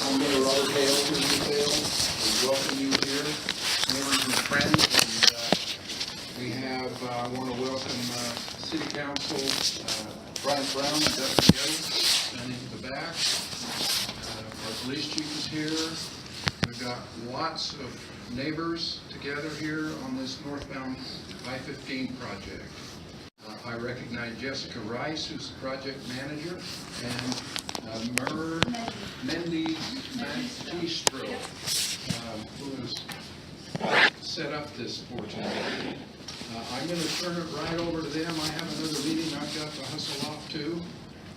I'm Mayor Robert Hale from Midvale. We welcome you here, neighbors and friends. And we have, I want to welcome City Council, Brian Brown and Dustin Yoder, standing at the back. Our police chief is here. We've got lots of neighbors together here on this northbound I-15 project. I recognize Jessica Rice, who's the project manager, and Mendy Magistro, who has set up this for tonight. I'm going to turn it right over to them. I have another meeting I've got to hustle off to,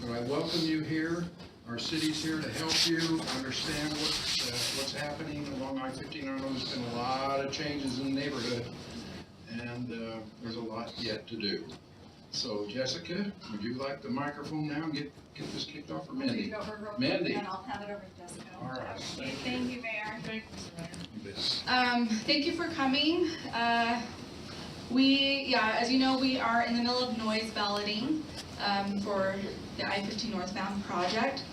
but I welcome you here. Our city's here to help you understand what's happening along I-15. I know there's been a lot of changes in the neighborhood, and there's a lot yet to do. So, Jessica, would you like the microphone now and get this kicked off for Mandy? Mandy. And I'll have it over to Jessica. All right. Thank you, Mayor. Thank you. Thank you for coming. As you know, we are in the middle of noise balloting for the I-15 northbound project.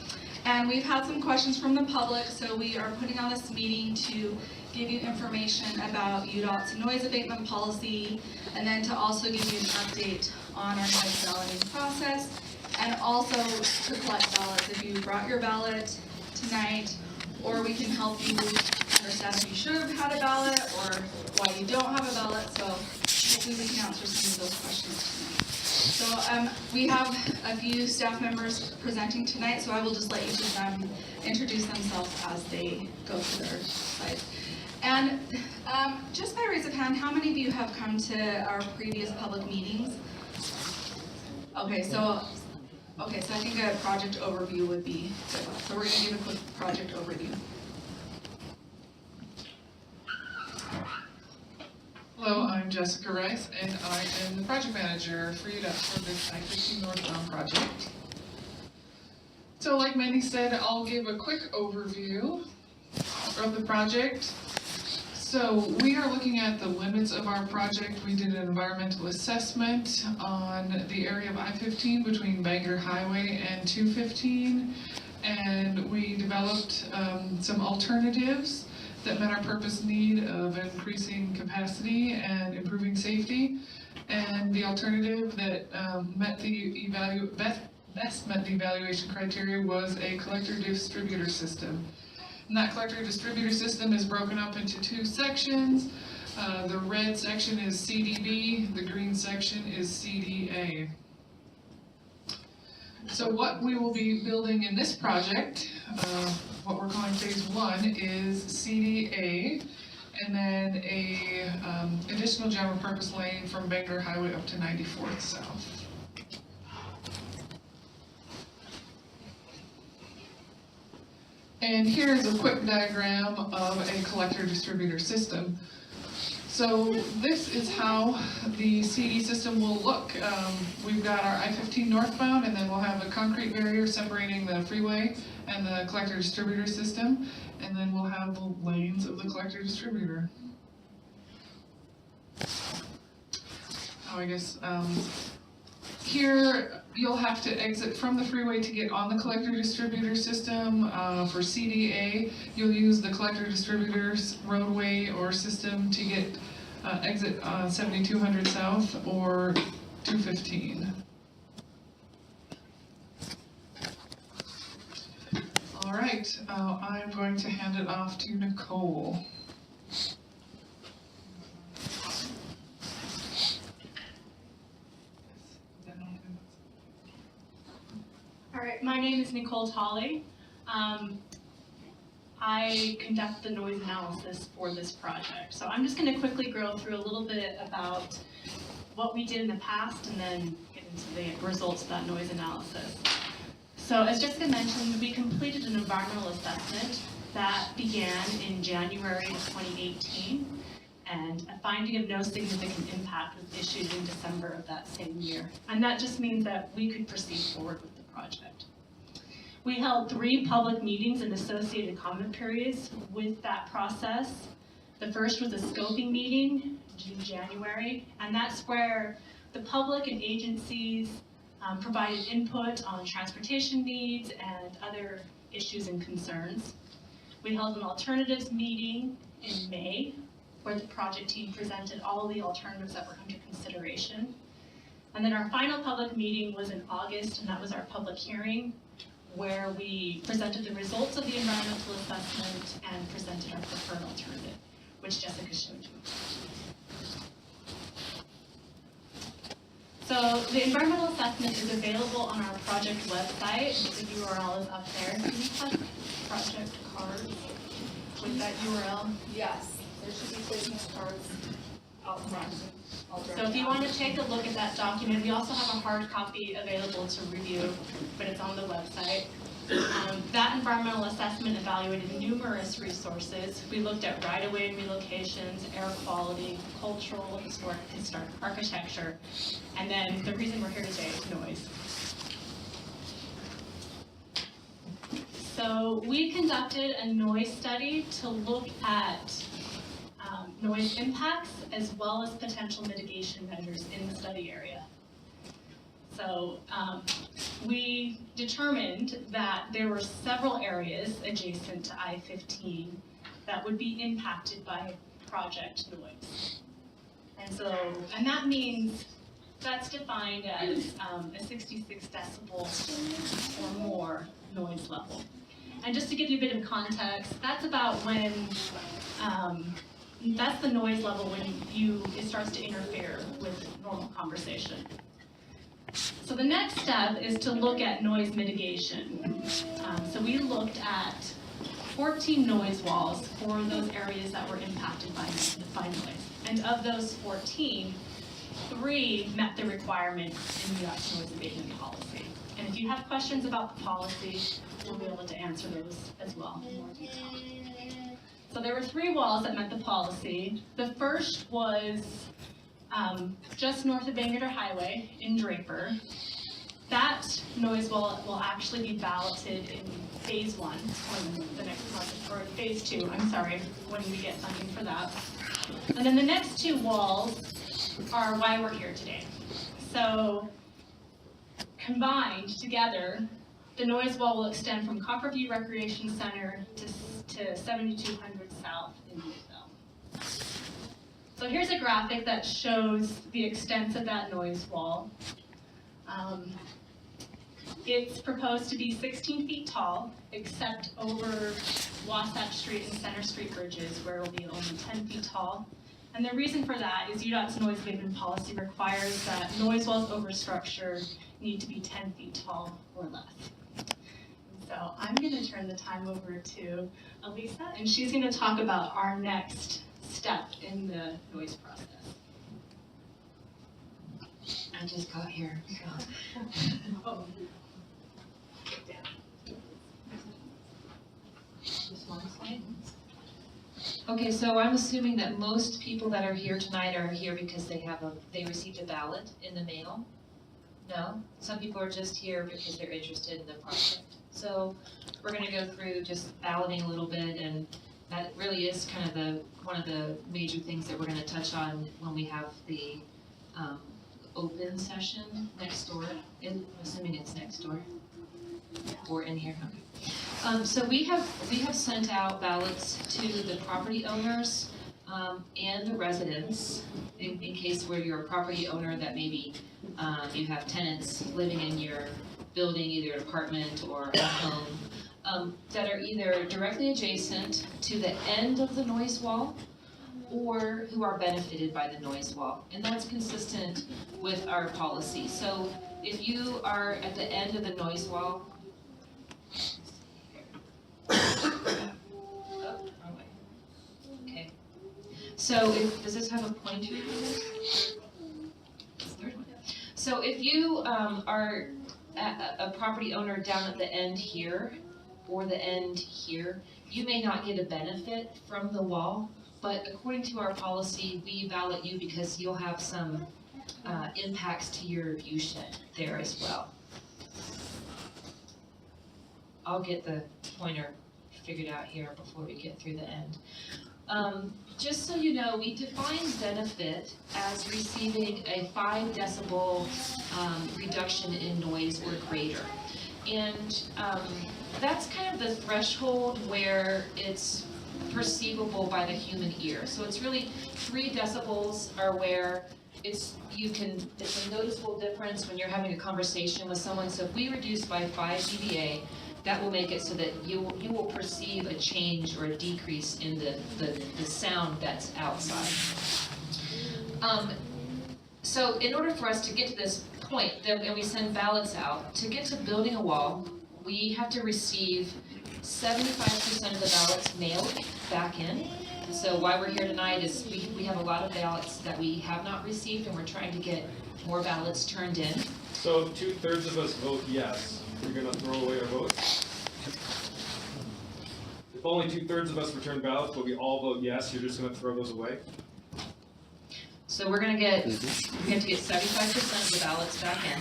And we've had some questions from the public, so we are putting on this meeting to give you information about UDOT's noise abatement policy, and then to also give you an update on our noise balloting process, and also to collect ballots if you brought your ballot tonight, or we can help you understand if you should have had a ballot or why you don't have a ballot. So hopefully we can answer some of those questions tonight. So we have a few staff members presenting tonight, so I will just let each of them introduce themselves as they go through their slides. And just by raise of hand, how many of you have come to our previous public meetings? Okay, so I think a project overview would be good. So we're going to give a quick project overview. Hello, I'm Jessica Rice, and I am the project manager for UDOT for this I-15 northbound project. So like Mandy said, I'll give a quick overview of the project. So we are looking at the limits of our project. We did an environmental assessment on the area of I-15 between Bangor Highway and 215, and we developed some alternatives that met our purpose need of increasing capacity and improving safety. And the alternative that best met the evaluation criteria was a collector-distributor system. And that collector-distributor system is broken up into two sections. The red section is CDB, the green section is CDA. So what we will be building in this project, what we're calling phase 1, is CDA, and then a additional general purpose lane from Bangor Highway up to 94th South. And here is a quick diagram of a collector-distributor system. So this is how the CD system will look. We've got our I-15 northbound, and then we'll have a concrete barrier separating the freeway and the collector-distributor system, and then we'll have the lanes of the collector-distributor. Here you'll have to exit from the freeway to get on the collector-distributor system. For CDA, you'll use the collector-distributor's roadway or system to get exit 7200 South or 215. All right, I'm going to hand it off to Nicole. All right, my name is Nicole Holley. I conduct the noise analysis for this project. So I'm just going to quickly go through a little bit about what we did in the past and then get into the results of that noise analysis. So as Jessica mentioned, we completed an environmental assessment that began in January of 2018, and a finding of no significant impact was issued in December of that same year. And that just means that we could proceed forward with the project. We held 3 public meetings and associated comment periods with that process. The first was a scoping meeting in January, and that's where the public and agencies provided input on transportation needs and other issues and concerns. We held an alternatives meeting in May where the project team presented all the alternatives that were under consideration. And then our final public meeting was in August, and that was our public hearing where we presented the results of the environmental assessment and presented our preferred alternative, which Jessica showed you. So the environmental assessment is available on our project website. The URL is up there. Can you have project cards with that URL? Yes, there should be business cards out front. So if you want to take a look at that document, we also have a hard copy available to review, but it's on the website. That environmental assessment evaluated numerous resources. We looked at right-of-way relocations, air quality, cultural, historic architecture, and then the reason we're here today is noise. So we conducted a noise study to look at noise impacts as well as potential mitigation measures in the study area. So we determined that there were several areas adjacent to I-15 that would be impacted by project noise. And that means that's defined as a 66 decibel or more noise level. And just to give you a bit of context, that's about when that's the noise level when it starts to interfere with normal conversation. So the next step is to look at noise mitigation. So we looked at 14 noise walls for those areas that were impacted by noise. And of those 14, 3 met the requirement in the UDOT noise abatement policy. And if you have questions about the policy, we'll be able to answer those as well in more detail. So there were 3 walls that met the policy. The first was just north of Bangor Highway in Draper. That noise wall will actually be balloted in phase 1, or the next project, or phase 2, I'm sorry, when we get funding for that. And then the next 2 walls are why we're here today. So combined together, the noise wall will extend from Copperview Recreation Center to 7200 South in Midvale. So here's a graphic that shows the extent of that noise wall. It's proposed to be 16 feet tall, except over Wasatch Street and Center Street bridges, where it will be only 10 feet tall. And the reason for that is UDOT's noise abatement policy requires that noise walls over structure need to be 10 feet tall or less. So I'm going to turn the time over to Elisa, and she's going to talk about our next step in the noise process. I just got here, so. Oh. Just one slide. Okay, so I'm assuming that most people that are here tonight are here because they received a ballot in the mail. No? Some people are just here because they're interested in the project. So we're going to go through just balloting a little bit, and that really is kind of one of the major things that we're going to touch on when we have the open session next door. I'm assuming it's next door or in here. Okay. So we have sent out ballots to the property owners and the residents in case where you're a property owner that maybe you have tenants living in your building, either an apartment or a home, that are either directly adjacent to the end of the noise wall or who are benefited by the noise wall. And that's consistent with our policy. So if you are at the end of the noise wall, okay. So does this have a pointer? So if you are a property owner down at the end here or the end here, you may not get a benefit from the wall, but according to our policy, we ballot you because you'll have some impacts to your view shed there as well. I'll get the pointer figured out here before we get through the end. Just so you know, we define benefit as receiving a 5 decibel reduction in noise or greater. And that's kind of the threshold where it's perceivable by the human ear. So it's really 3 decibels are where it's a noticeable difference when you're having a conversation with someone. So if we reduce by 5 dBA, that will make it so that you will perceive a change or a decrease in the sound that's outside. So in order for us to get to this point, and we send ballots out, to get to building a wall, we have to receive 75% of the ballots mailed back in. So why we're here tonight is we have a lot of ballots that we have not received, and we're trying to get more ballots turned in. So if 2/3 of us vote yes, you're gonna throw away our votes? If only 2/3 of us return ballots, but we all vote yes, you're just gonna throw those away? So we have to get 75% of the ballots back in.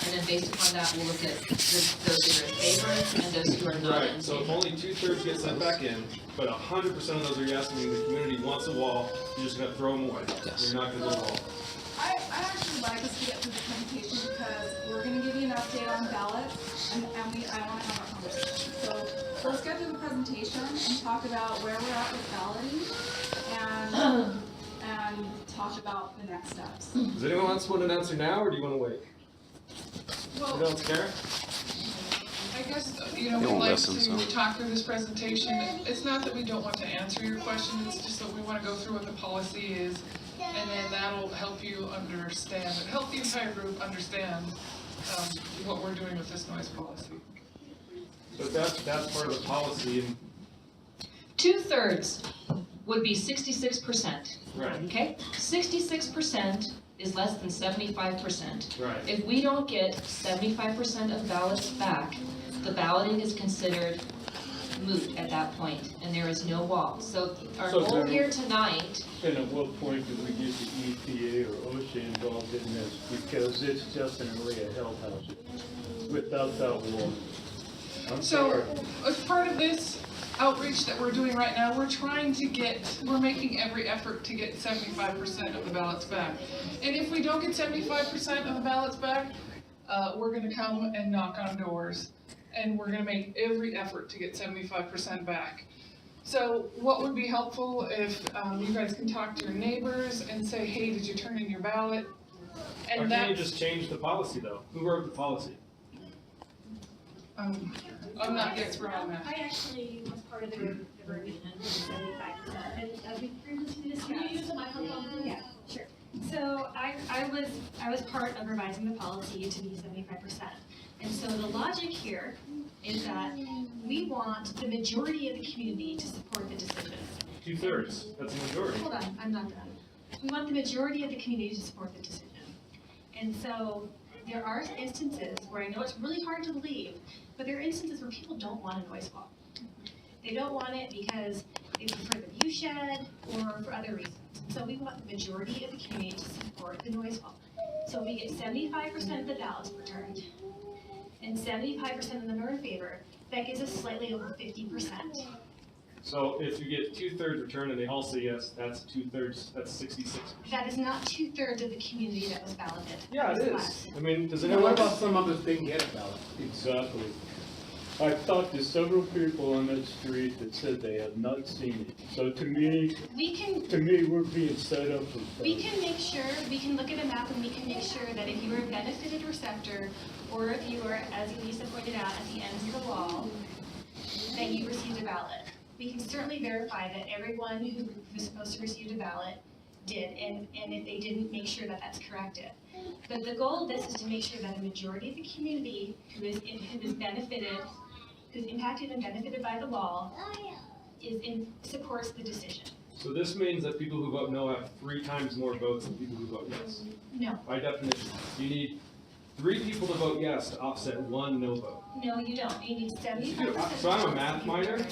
And then based upon that, we'll look at those that are in favor and those who are not in Right, so if favor. only 2/3 get sent back in, but 100% of those are yes, meaning the community wants a wall, you're just gonna throw them away. You're not gonna build a wall. I actually like us to get through the presentation because we're gonna give you an update on ballots and I wanna have our conversation. So let's get through the presentation and talk about where we're at with balloting and talk about the next steps. Does anyone else want an answer now, or do you wanna wait? Well, Anyone else care? I guess, we'd like to talk through this presentation. It's not that we don't want to answer your question, it's just that we want to go through what the policy is, and then that'll help you understand, and help the entire group understand what we're doing with this noise policy. So that's part of the policy, and 2/3 would be 66%, right, okay? 66% is less than 75%. right. If we don't get 75% of ballots back, the balloting is considered moot at that point, and there is no wall. So our So goal then- here tonight, And at what point do we get the EPA or OSHA involved in this? Because it's definitely a health hazard without that wall. I'm So, sorry. as part of this outreach that we're doing right now, we're making every effort to get 75% of the ballots back. And if we don't get 75% of the ballots back, we're gonna come and knock on doors. And we're gonna make every effort to get 75% back. So what would be helpful if you guys can talk to your neighbors and say, hey, did you turn in your ballot? Or And can't you that, just change the policy though? Who wrote the policy? I'm not the expert on that. I actually was part of the revision of 75%, and as we previously discussed. Can you use the microphone? Yeah, sure. So I was part of revising the policy to be 75%. And so the logic here is that we want the majority of the community to support the decision. 2/3, that's a majority. Hold on, I'm not done. We want the majority of the community to support the decision. And so there are instances where I know it's really hard to believe, but there are instances where people don't want a noise wall. They don't want it because they prefer the view shed or for other reasons. So we want the majority of the community to support the noise wall. So if we get 75% of the ballots returned and 75% of them are in favor, that gives us slightly over 50%. So if you get 2/3 return and they all say yes, that's 2/3, that's 66%. That is not 2/3 of the community that was balloted. Yeah, it That is. was less. I mean, does And anyone? what about some of us didn't get a ballot? Exactly. I've talked to several people on that street that said they have not seen it. So to me, we're being set up for We failure. can make sure, we can look at a map and we can make sure that if you are a benefited receptor, or if you are, as Elisa pointed out, at the ends of the wall, that you received a ballot. We can certainly verify that everyone who was supposed to receive a ballot did, and if they didn't, make sure that that's corrected. But the goal of this is to make sure that a majority of the community who is benefited, who's impacted and benefited by the wall, supports the decision. So this means that people who vote no have 3 times more votes than people who vote yes. No, By definition, you need 3 people to vote yes to offset 1 no vote. no, you don't. You need 75%. So I'm a math minor.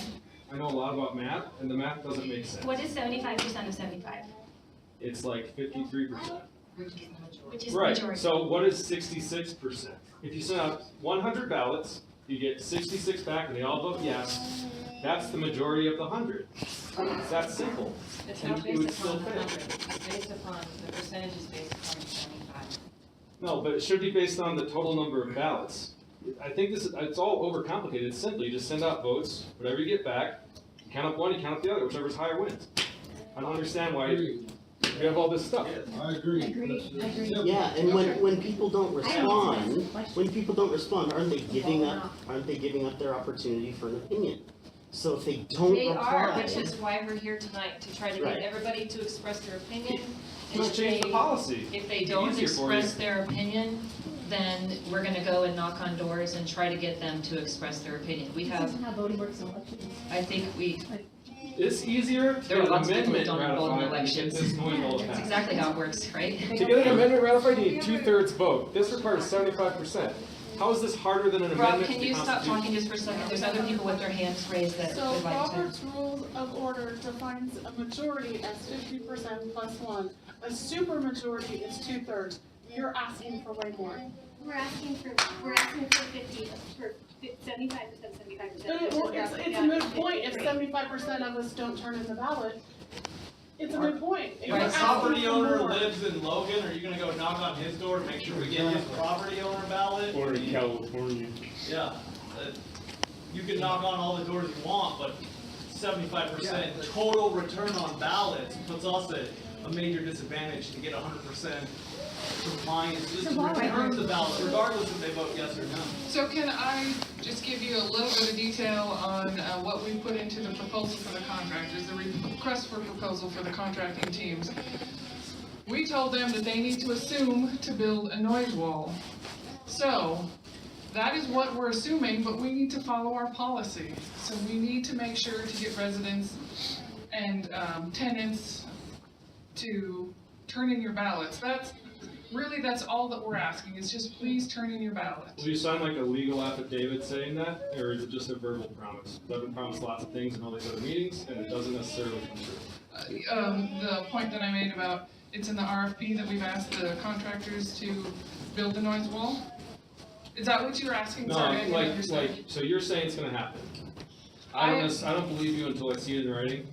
I know a lot about math, and the math doesn't make sense. What is 75% of 75? It's like 53%. Which is the Right, majority. so what is 66%? If you send out 100 ballots, you get 66 back and they all vote yes, that's the majority of the 100. It's that simple. it's And not it would based still upon the fail. 100, it's based upon, the percentage is based upon the 75. No, but it should be based on the total number of ballots. I think it's all overcomplicated. It's simple. You just send out votes, whatever you get back, you count up one, you count up the other, whichever's higher wins. I don't understand why you have all this stuff. I agree. Yeah, and when people don't respond, aren't they giving up their opportunity for an opinion? So if they don't They are, reply, which is why we're here tonight, to try to Right. get everybody to express their opinion. And Just change the policy. If they Make it don't easier for you. express their opinion, then we're gonna go and knock on doors and try to get them to express their opinion. We have, how voting works in elections. I think It's easier to there get are an lots of people who amendment don't vote in ratified than to get elections. this noise all That's passed. exactly how it works, right? To get an amendment ratified, you need 2/3 vote. This requires 75%. How is this harder than an Rob, amendment to can the you stop Constitution? talking just for a second? There's other people with their hands raised that So would like to. Robert's Rules of Order defines a majority as 50% plus one. A supermajority is 2/3. You're asking for way more. We're asking for 50, for 75%, 75%. Well, it's a moot point if 75% of us don't turn in the ballot. It's a moot point. If You're a asking property for owner more. lives in Logan, are you gonna go knock on his door to make sure we get his property owner ballot? Or in California. Yeah, you can knock on all the doors you want, but 75% total return on ballots puts us at a major disadvantage to get 100% compliance, just to return the ballot, regardless if they vote yes or no. So can I just give you a little bit of detail on what we put into the proposal for the contractors, the request for proposal for the contracting teams? We told them that they need to assume to build a noise wall. So, that is what we're assuming, but we need to follow our policy. So we need to make sure to get residents and tenants to turn in your ballots. That's all that we're asking, is just please turn in your ballot. Will you sign like a legal affidavit saying that, or is it just a verbal promise? I've been promised lots of things in all these other meetings, and it doesn't necessarily come true. The point that I made about, it's in the RFP that we've asked the contractors to build the noise wall? Is that what you're asking? No, Sorry, I didn't understand. so you're saying it's gonna happen. I don't believe you until I see it in writing.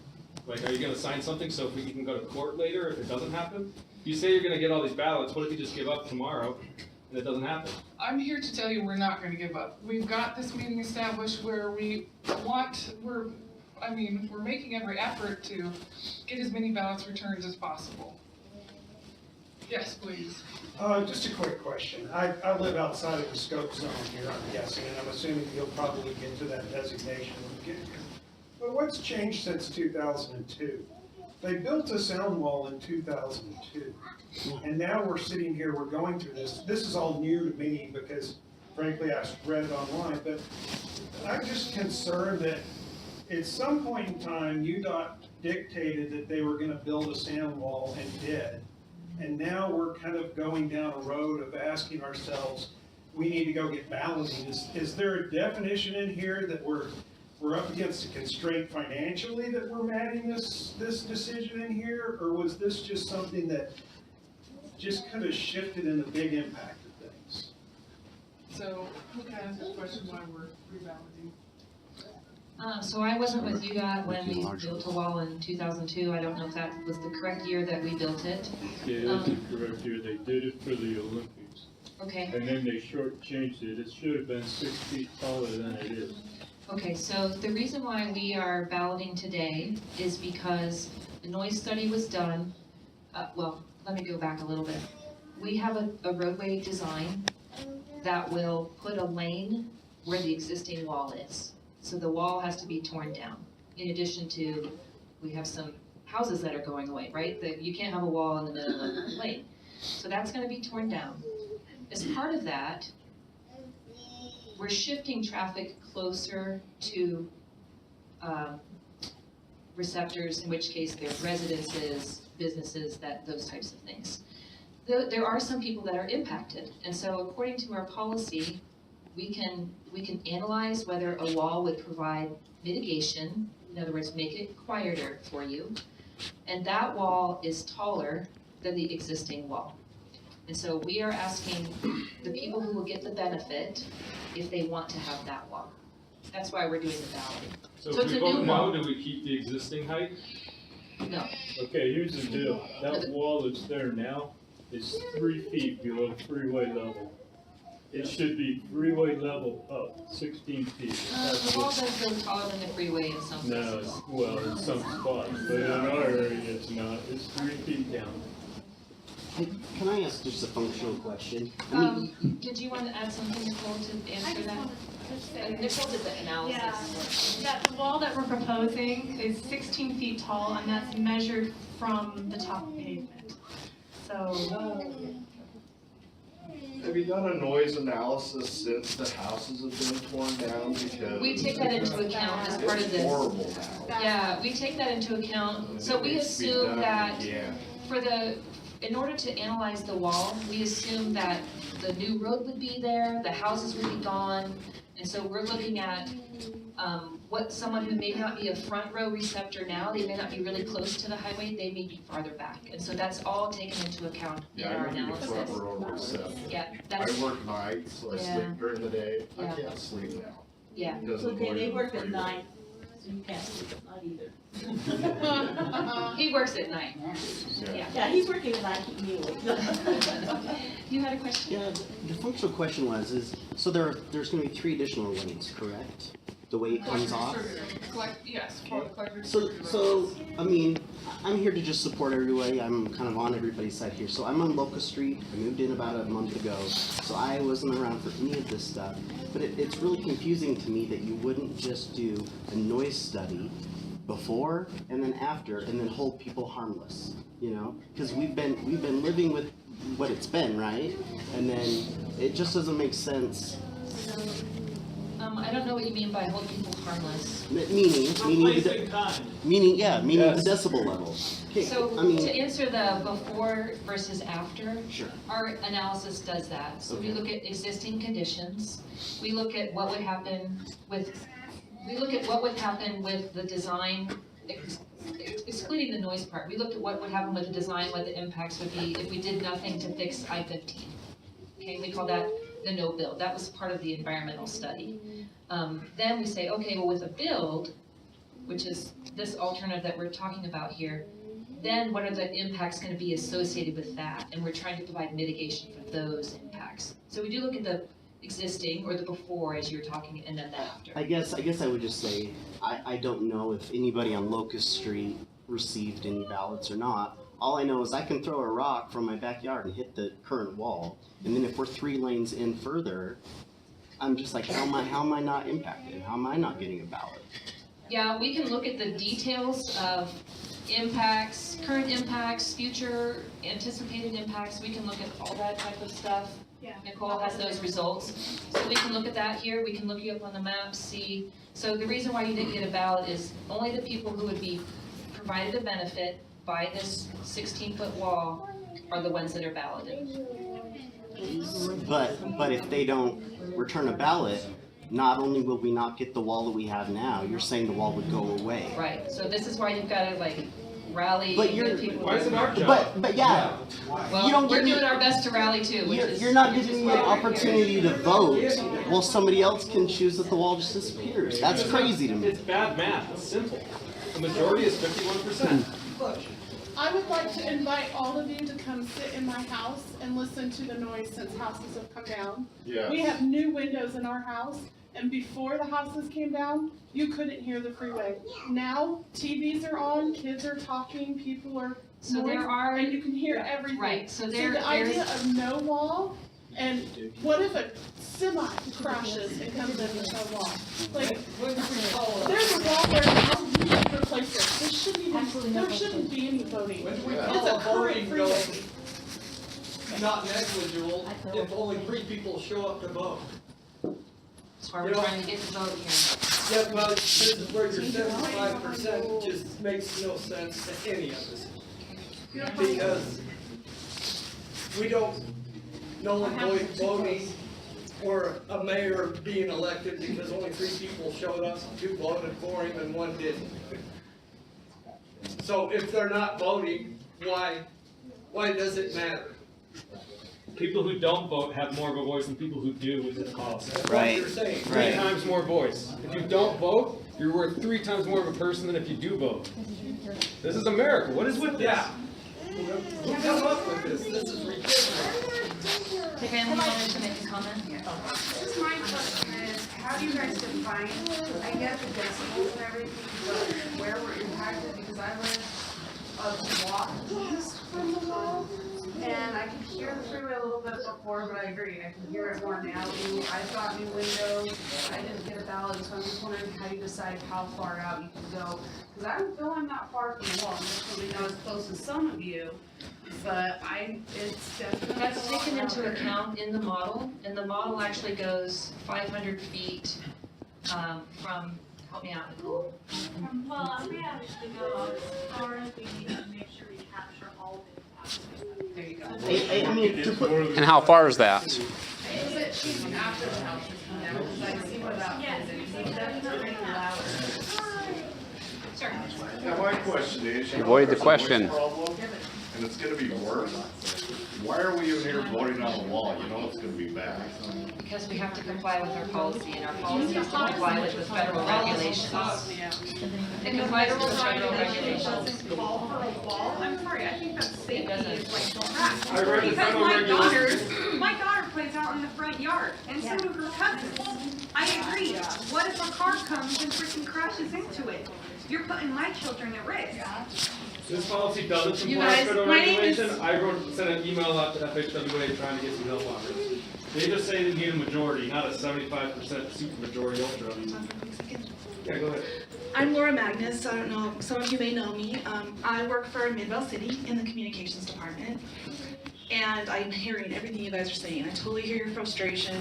Like, are you gonna sign something so if we can go to court later if it doesn't happen? You say you're gonna get all these ballots, what if you just give up tomorrow and it doesn't happen? I'm here to tell you we're not gonna give up. We've got this meeting established where we're making every effort to get as many ballots returned as possible. Yes, please. Just a quick question. I live outside of the scope zone here, I'm guessing, and I'm assuming you'll probably get to that designation when we get here. But what's changed since 2002? They built a sound wall in 2002, and now we're sitting here, we're going through this. This is all new to me because frankly, I read it online, but I'm just concerned that at some point in time, UDOT dictated that they were gonna build a sound wall and did. And now we're kind of going down a road of asking ourselves, we need to go get balloting. Is there a definition in here that we're up against a constraint financially that we're adding this decision in here? Or was this just something that just kind of shifted in the big impact of things? So, who can answer the question why we're rebalancing? So I wasn't with UDOT when we built a wall in 2002. I don't know if that was the correct year that we built it. Yeah, that's the correct year. They did it for the Olympics. Okay. And then they shortchanged it. It should have been 6 feet taller than it is. Okay, so the reason why we are balloting today is because the noise study was done. Well, let me go back a little bit. We have a roadway design that will put a lane where the existing wall is. So the wall has to be torn down. In addition to, we have some houses that are going away, right? You can't have a wall in the middle of the lane. So that's gonna be torn down. As part of that, we're shifting traffic closer to receptors, in which case they're residences, businesses, those types of things. There are some people that are impacted, and so according to our policy, we can analyze whether a wall would provide mitigation, in other words, make it quieter for you, and that wall is taller than the existing wall. And so we are asking the people who will get the benefit if they want to have that wall. That's why we're doing the balloting. So So if it's we a new vote no, wall. do we keep the existing height? No, Okay, here's the deal. That wall that's there now is 3 feet below freeway level. It should be freeway level up, 16 feet. The wall does go taller than the freeway in some No, places. well, in some spots, but in our area, it's not. It's 3 feet down. Hey, can I ask just a functional question? I mean, Did you want to add something, Nicole, to I answer just that? wanted to say. Nicole did the analysis. That the wall that we're proposing is 16 feet tall, and that's measured from the top of pavement. So, Have you done a noise analysis since the houses have been torn down? Because We take that into account as part of it's this. horrible now. Yeah, we take that into account. So we It needs to be assume done that again. in order to analyze the wall, we assume that the new road would be there, the houses would be gone. And so we're looking at, what someone who may not be a front row receptor now, they may not be really close to the highway, they may be farther back. And so that's all taken into account in Yeah, our I need to analysis. front row reception. Yeah, I that's, work nights, so I Yeah. sleep during the day. I Yeah. can't sleep now. yeah. because of the noise They of work the at freeway. night, so you can't sleep at night either. He works at night. Yeah. Yeah, he's working at night, keeping me awake. you had a question? yeah, the functional question so there's gonna be 3 additional lanes, correct? The way it comes off? Yes, for the collector. So, I mean, I'm here to just support everybody. I'm kind of on everybody's side here. So I'm on Locust Street. I moved in about a month ago, so I wasn't around for any of this stuff. But it's really confusing to me that you wouldn't just do a noise study before and then after, and then hold people harmless, you know? Because we've been living with what it's been, right? And then it just doesn't make sense. I don't know what you mean by hold people harmless. Meaning Replacing time. the Yes. decibel level. Okay, So I mean, to answer the before versus after, sure. our analysis does that. So we Okay. look at existing conditions, we look at what would happen with the design, excluding the noise part. We looked at what would happen with the design, what the impacts would be if we did nothing to fix I-15. Okay, we call that the no build. That was part of the environmental study. Then we say, okay, well with a build, which is this alternative that we're talking about here, then what are the impacts gonna be associated with that? And we're trying to provide mitigation for those impacts. So we do look at the existing or the before as you're talking, and then the after. I guess I would just say, I don't know if anybody on Locust Street received any ballots or not. All I know is I can throw a rock from my backyard and hit the current wall. And then if we're 3 lanes in further, I'm just like, how am I not impacted? How am I not getting a ballot? Yeah, we can look at the details of impacts, current impacts, future anticipated impacts. We can look at all that type of stuff. Yeah. Nicole has those results. So we can look at that here. We can look you up on the map, see. So the reason why you didn't get a ballot is only the people who would be provided a benefit by this 16-foot wall are the ones that are balloted. But if they don't return a ballot, not only will we not get the wall that we have now, you're saying the wall would go away. Right, so this is why you've got to like rally But and you're- get people. Why is it our job? But yeah, Well, you don't we're give me- doing our best to rally too, which is. you're not which is giving me why an we're here. opportunity to vote while somebody else can choose that the wall just disappears. That's crazy to me. It's bad math, it's simple. The majority is 51%. I would like to invite all of you to come sit in my house and listen to the noise since houses have come down. Yes. We have new windows in our house, and before the houses came down, you couldn't hear the freeway. Now, TVs are on, kids are talking, people are So there noise, are. and you can hear everything. Right, so So there's. the idea of no wall, and what if a semi crashes and comes in with no wall? Like, there's a wall there now, we should replace it. This shouldn't even, there shouldn't be any voting. When we It's call a a current voting bill freeway. not negligible if only 3 people show up to vote. That's why we're trying to get the vote here. Yeah, but this is where your 75% just makes no sense to any of us. Because we don't know when voting or a mayor being elected because only 3 people showed up, 2 voted for him and 1 didn't. So if they're not voting, why does it matter? People who don't vote have more of a voice than people who do with this policy. That's Right. what you're saying. 3 times more voice. If you don't vote, you're worth 3 times more of a person than if you do vote. This is America. What is with this? Yeah. Who come up with this? This is ridiculous. Pam, you wanted to make a comment? Just my question is, how do you guys define, I get the decibels and everything, but where we're impacted, because I live a block east from the wall, and I could hear the freeway a little bit before, but I agree, I can hear it more now. I've got new windows, I didn't get a ballot, so I'm just wondering how you decide how far out you can go. Because I don't feel I'm not far from the wall, I'm definitely not as close as some of you, but it's definitely. That's taken into account in the model, and the model actually goes 500 feet from, help me out, Nicole. Well, we actually go as far as we need to make sure we capture all the impacts. There you go. I mean, to put, And how far is that? Is it cheap after the house is come down, because I see what that is, it's definitely louder. Sure. Now, my question is, you know, Avoid the there's a question. noise problem, and it's gonna be worse. Why are we even here voting on the wall? You know it's gonna be bad. Because we have to comply with our policy, and our policy is to comply with the federal regulations. It complies with the federal regulations. Call for a wall, I'm sorry, I think that's safety is like crap. I read the Because federal regulations. my daughter plays out in the front yard, and so do her cousins. I agree, what if a car comes and freaking crashes into it? You're putting my children at risk. This policy doesn't You comply with guys, federal my name is- regulation. I sent an email out to FHWA trying to get some help on this. They just say they need a majority, not a 75% super majority ultra. Yeah, go ahead. I'm Laura Magnus. I don't know, some of you may know me. I work for Midvale City in the communications department. And I'm hearing everything you guys are saying. I totally hear your frustration.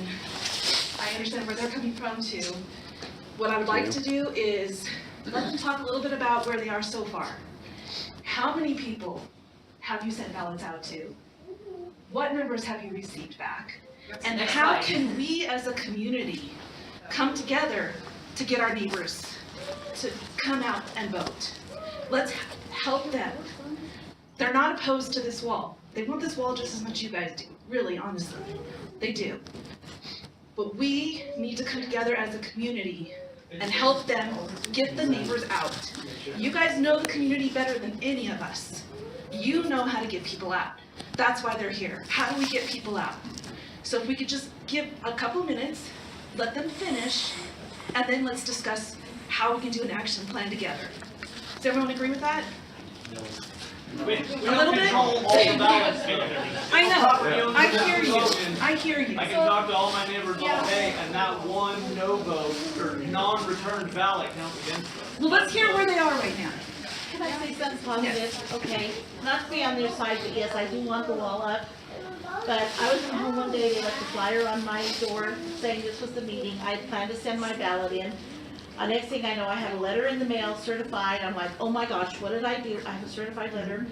I understand where they're coming from too. What I would like to do is let them talk a little bit about where they are so far. How many people have you sent ballots out to? What numbers have you received back? And Next how slide. can we as a community come together to get our neighbors to come out and vote? Let's help them. They're not opposed to this wall. They want this wall just as much as you guys do, really, honestly. They do. But we need to come together as a community and help them get the neighbors out. You guys know the community better than any of us. You know how to get people out. That's why they're here. How do we get people out? So if we could just give a couple minutes, let them finish, and then let's discuss how we can do an action plan together. Does everyone agree with that? We A don't little bit? control all the ballots. I know, I hear you, I hear you. I can talk to all my neighbors all day, and that one no vote or non-returned ballot counts against us. Well, let's hear where they are right now. Can I say something positive? Okay, not to be on their side, but yes, I do want the wall up. But I was at home one day, they left a flyer on my door saying this was the meeting. I had planned to send my ballot in. Next thing I know, I had a letter in the mail certified. I'm like, oh my gosh, what did I do? I have a certified letter.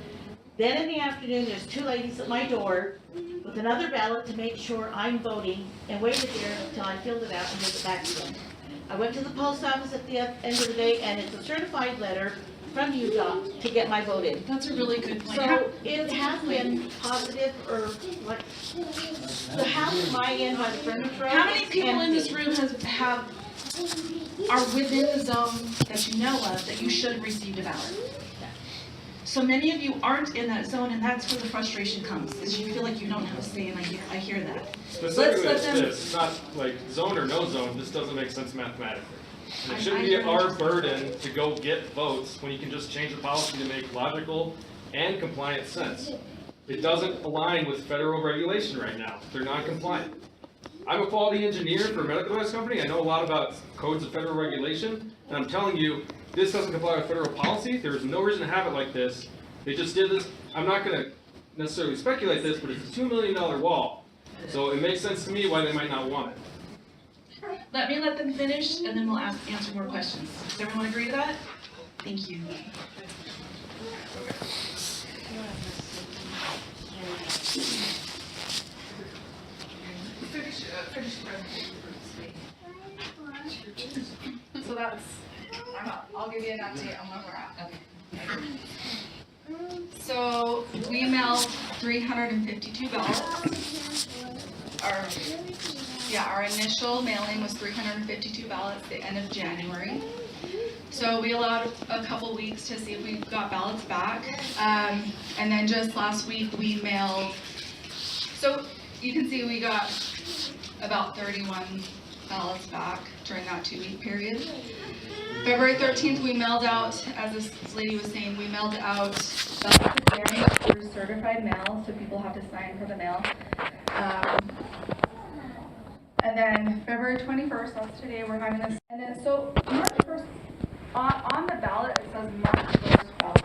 Then in the afternoon, there's two ladies at my door with another ballot to make sure I'm voting, and waited there until I filled it out and gave it back to them. I went to the post office at the end of the day, and it's a certified letter from UDOT to get my vote in. That's a really good point. So it has been positive, or like, the house at my end by the furniture. How many people in this room are within the zone that you know of that you should have received a ballot? So many of you aren't in that zone, and that's where the frustration comes, is you feel like you don't have a say, and I hear that. Specifically, let it's them- this, it's not like zone or no zone, this doesn't make sense mathematically. And I it shouldn't be hear what our you're burden to go get votes when you can just change the policy to make logical and compliant sense. It doesn't align with federal regulation right now, they're not compliant. I'm a quality engineer for a medical device company, I know a lot about codes of federal regulation, and I'm telling you, this doesn't comply with federal policy, there's no reason to have it like this. They just did this, I'm not gonna necessarily speculate this, but it's a $2 million wall. So it makes sense to me why they might not want it. Let them finish, and then we'll answer more questions. Does everyone agree to that? Thank you. So that's, I'll give you an update on where we're at. Okay. So we mailed 352 ballots. Our initial mailing was 352 ballots at the end of January. So we allowed a couple weeks to see if we got ballots back. And then just last week we mailed, so you can see we got about 31 ballots back during that 2-week period. February 13th, we mailed out, as this lady was saying, we mailed out ballots again through certified mail, so people have to sign for the mail. And then February 21st, that's today, we're having this. And then, so March 1st, on the ballot, it says March 1st ballot,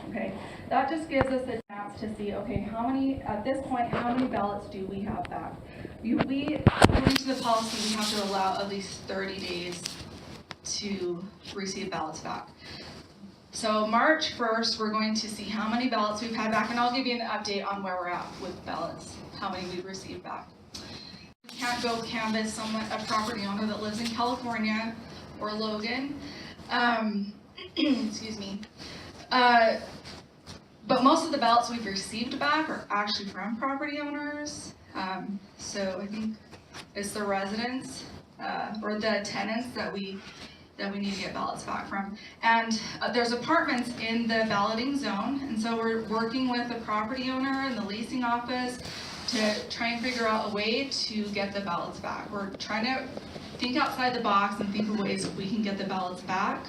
okay? That just gives us a chance to see, okay, how many, at this point, how many ballots do we have back? According to the policy, we have to allow at least 30 days to receive ballots back. So March 1st, we're going to see how many ballots we've had back, and I'll give you an update on where we're at with ballots, how many we've received back. We can't go canvass a property owner that lives in California or Logan. Excuse me. But most of the ballots we've received back are actually from property owners. So I think it's the residents or the tenants that we need to get ballots back from. And there's apartments in the balloting zone, and so we're working with the property owner and the leasing office to try and figure out a way to get the ballots back. We're trying to think outside the box and think of ways that we can get the ballots back.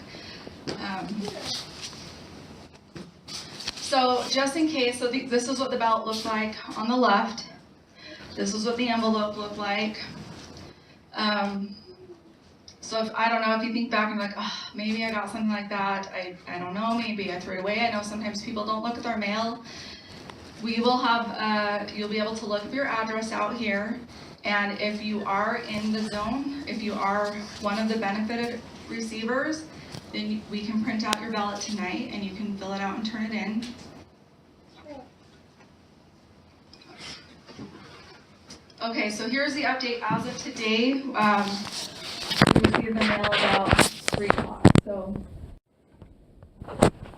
So just in case, so this is what the ballot looked like on the left. This is what the envelope looked like. So if, I don't know, if you think back and you're like, oh, maybe I got something like that, I don't know, maybe I threw it away. I know sometimes people don't look at their mail. We will have, you'll be able to look at your address out here, and if you are in the zone, if you are one of the benefited receivers, then we can print out your ballot tonight and you can fill it out and turn it in. Okay, so here's the update as of today. We received the mail about 3 o'clock. So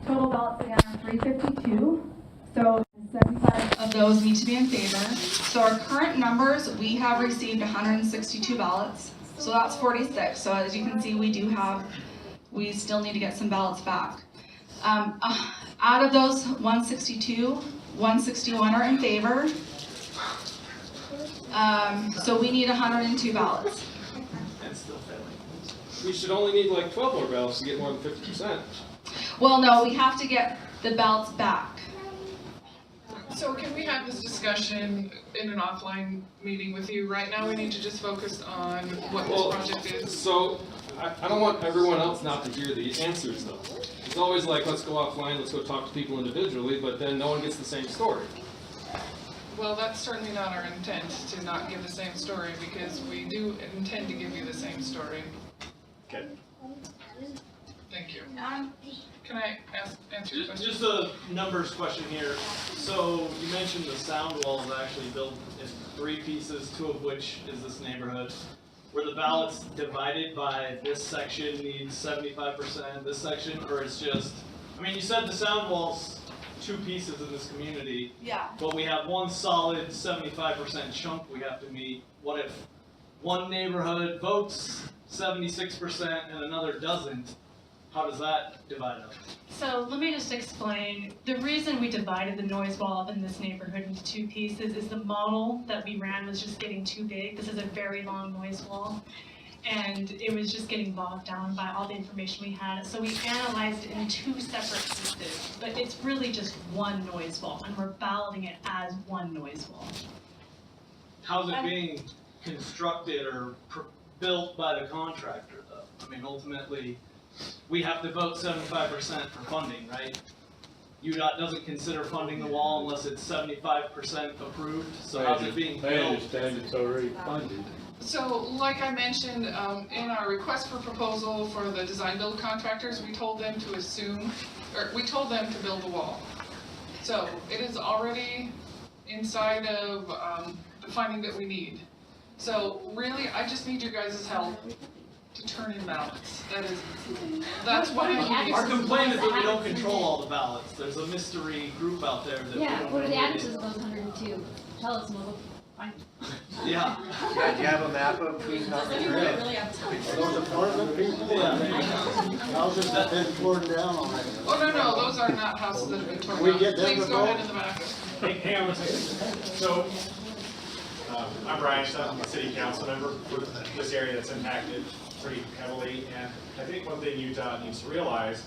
total ballots again are 352. So 75 of those need to be in favor. So our current numbers, we have received 162 ballots. So that's 46. So as you can see, we still need to get some ballots back. Out of those 162, 161 are in favor. So we need 102 ballots. That's still failing. We should only need like 12 more ballots to get more than 50%. Well, no, we have to get the ballots back. So can we have this discussion in an offline meeting with you? Right now, we need to just focus on what this project is. So I don't want everyone else not to hear the answers though. It's always like, let's go offline, let's go talk to people individually, but then no one gets the same story. Well, that's certainly not our intent, to not give the same story, because we do intend to give you the same story. Okay. Thank you. Can I answer your question? Just a numbers question here. So you mentioned the sound wall is actually built in 3 pieces, 2 of which is this neighborhood. Were the ballots divided by this section needs 75%, this section, or it's just, I mean, you said the sound wall's 2 pieces in this community. Yeah. But we have one solid 75% chunk we have to meet. What if one neighborhood votes 76% and another doesn't? How does that divide up? So let me just explain. The reason we divided the noise wall in this neighborhood into 2 pieces is the model that we ran was just getting too big. This is a very long noise wall, and it was just getting bogged down by all the information we had. So we analyzed it in 2 separate pieces, but it's really just one noise wall, and we're balloting it as one noise wall. How's it being constructed or built by the contractor, though? I mean, ultimately, we have to vote 75% for funding, right? UDOT doesn't consider funding the wall unless it's 75% approved, so how's it being built? I understand it's already funded. So, like I mentioned, in our request for proposal for the design build contractors, we told them to build the wall. So, it is already inside of the funding that we need. So, really, I just need your guys' help to turn in ballots. That's what I need. Our complaint is that we don't control all the ballots. There's a mystery group out there that we don't what are the know addresses of those 102? Tell us, and we'll find them. Yeah. Do you have a map of who's not returned? Those apartment people, houses that have been torn down already. Oh, no, those are not houses that have been torn down. We get them Please to go vote? ahead in the back. Hey, hang on a second. So, I'm Brian, I'm a city council member for this area that's impacted pretty heavily, and I think one thing UDOT needs to realize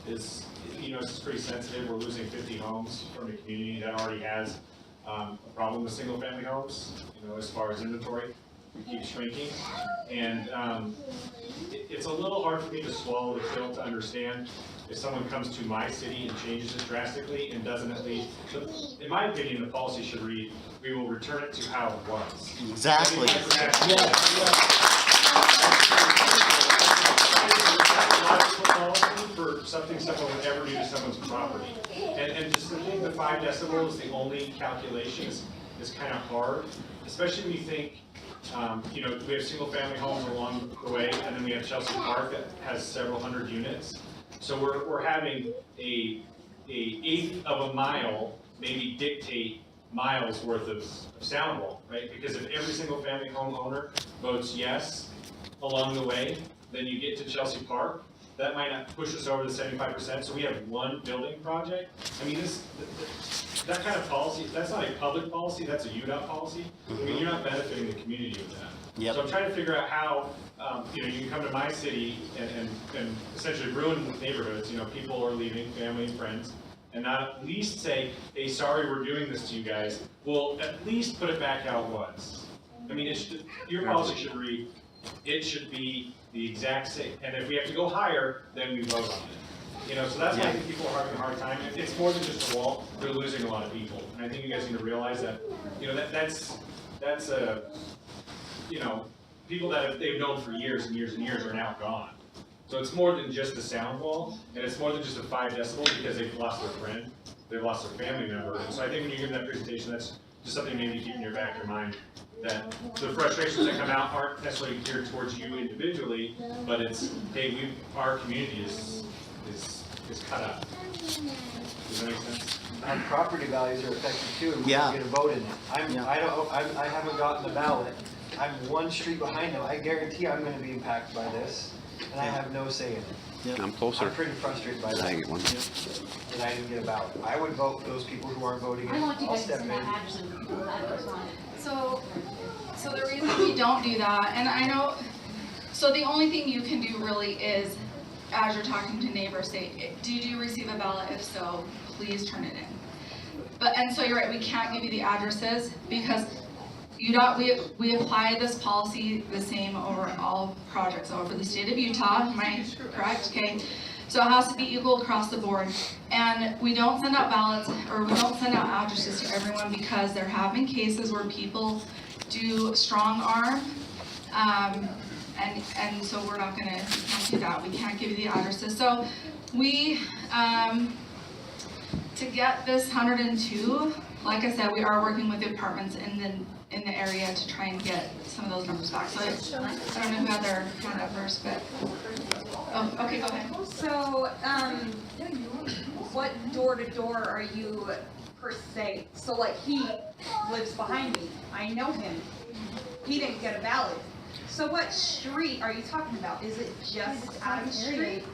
is, you know, this is pretty sensitive. We're losing 50 homes from a community that already has a problem with single-family homes, you know, as far as inventory. We keep shrinking, and it's a little hard for me to swallow the pill to understand if someone comes to my city and changes it drastically and doesn't at least, in my opinion, the policy should read, we will return it to how it was. Exactly. For something someone would ever do to someone's property. And just to think the 5 decibel is the only calculation is kind of hard, especially when you think, you know, we have single family homes along the way, and then we have Chelsea Park that has several hundred units. So we're having a eighth of a mile maybe dictate miles worth of sound wall, right? Because if every single family homeowner votes yes along the way, then you get to Chelsea Park. That might not push us over the 75%, so we have one building project. I mean, that kind of policy, that's not a public policy, that's a UDOT policy. I mean, you're not benefiting the community with that. Yep. So I'm trying to figure out how, you know, you can come to my city and essentially ruin neighborhoods. You know, people are leaving, family and friends, and not at least say, hey, sorry we're doing this to you guys. Well, at least put it back how it was. I mean, your policy should read, it should be the exact same, and if we have to go higher, then we vote on it. You know, so that's why I think people are having a hard time. It's more than just a wall, they're losing a lot of people. And I think you guys need to realize that, you know, that's a, you know, people that they've known for years and years and years are now gone. So it's more than just a sound wall, and it's more than just a 5 decibel because they've lost their friend, they've lost their family member. And so I think when you give that presentation, that's just something maybe to keep in your back of your mind, that the frustrations that come out aren't necessarily geared towards you individually, but it's, hey, our community is cut up. Does that make sense? And property values are affected too, and we Yeah. don't get a vote in it. I haven't gotten the ballot. I'm one street behind them. I guarantee I'm gonna be impacted by this, and I have no say in it. I'm closer. I'm pretty frustrated by that. I get one. And I didn't get a ballot. I would vote for those people who aren't voting. I want you I'll guys to step send in. that address and people that responded. So the reason we don't do that, and I know, so the only thing you can do really is, as you're talking to neighbors, say, did you receive a ballot? If so, please turn it in. But, and so you're right, we can't give you the addresses because UDOT, we apply this policy the same over all projects over the state of Utah, am I correct? Okay. So it has to be equal across the board. And we don't send out ballots, or we don't send out addresses to everyone because there have been cases where people do strong arm. And so we're not gonna, we can't do that. We can't give you the addresses. So we, to get this 102, like I said, we are working with the departments in the area to try and get some of those numbers back. So I don't know who had their hand up first, but, oh, okay, go ahead. So, what door to door are you per se? So like he lives behind me, I know him, he didn't get a ballot. So what street are you talking about? Is it just out of the street?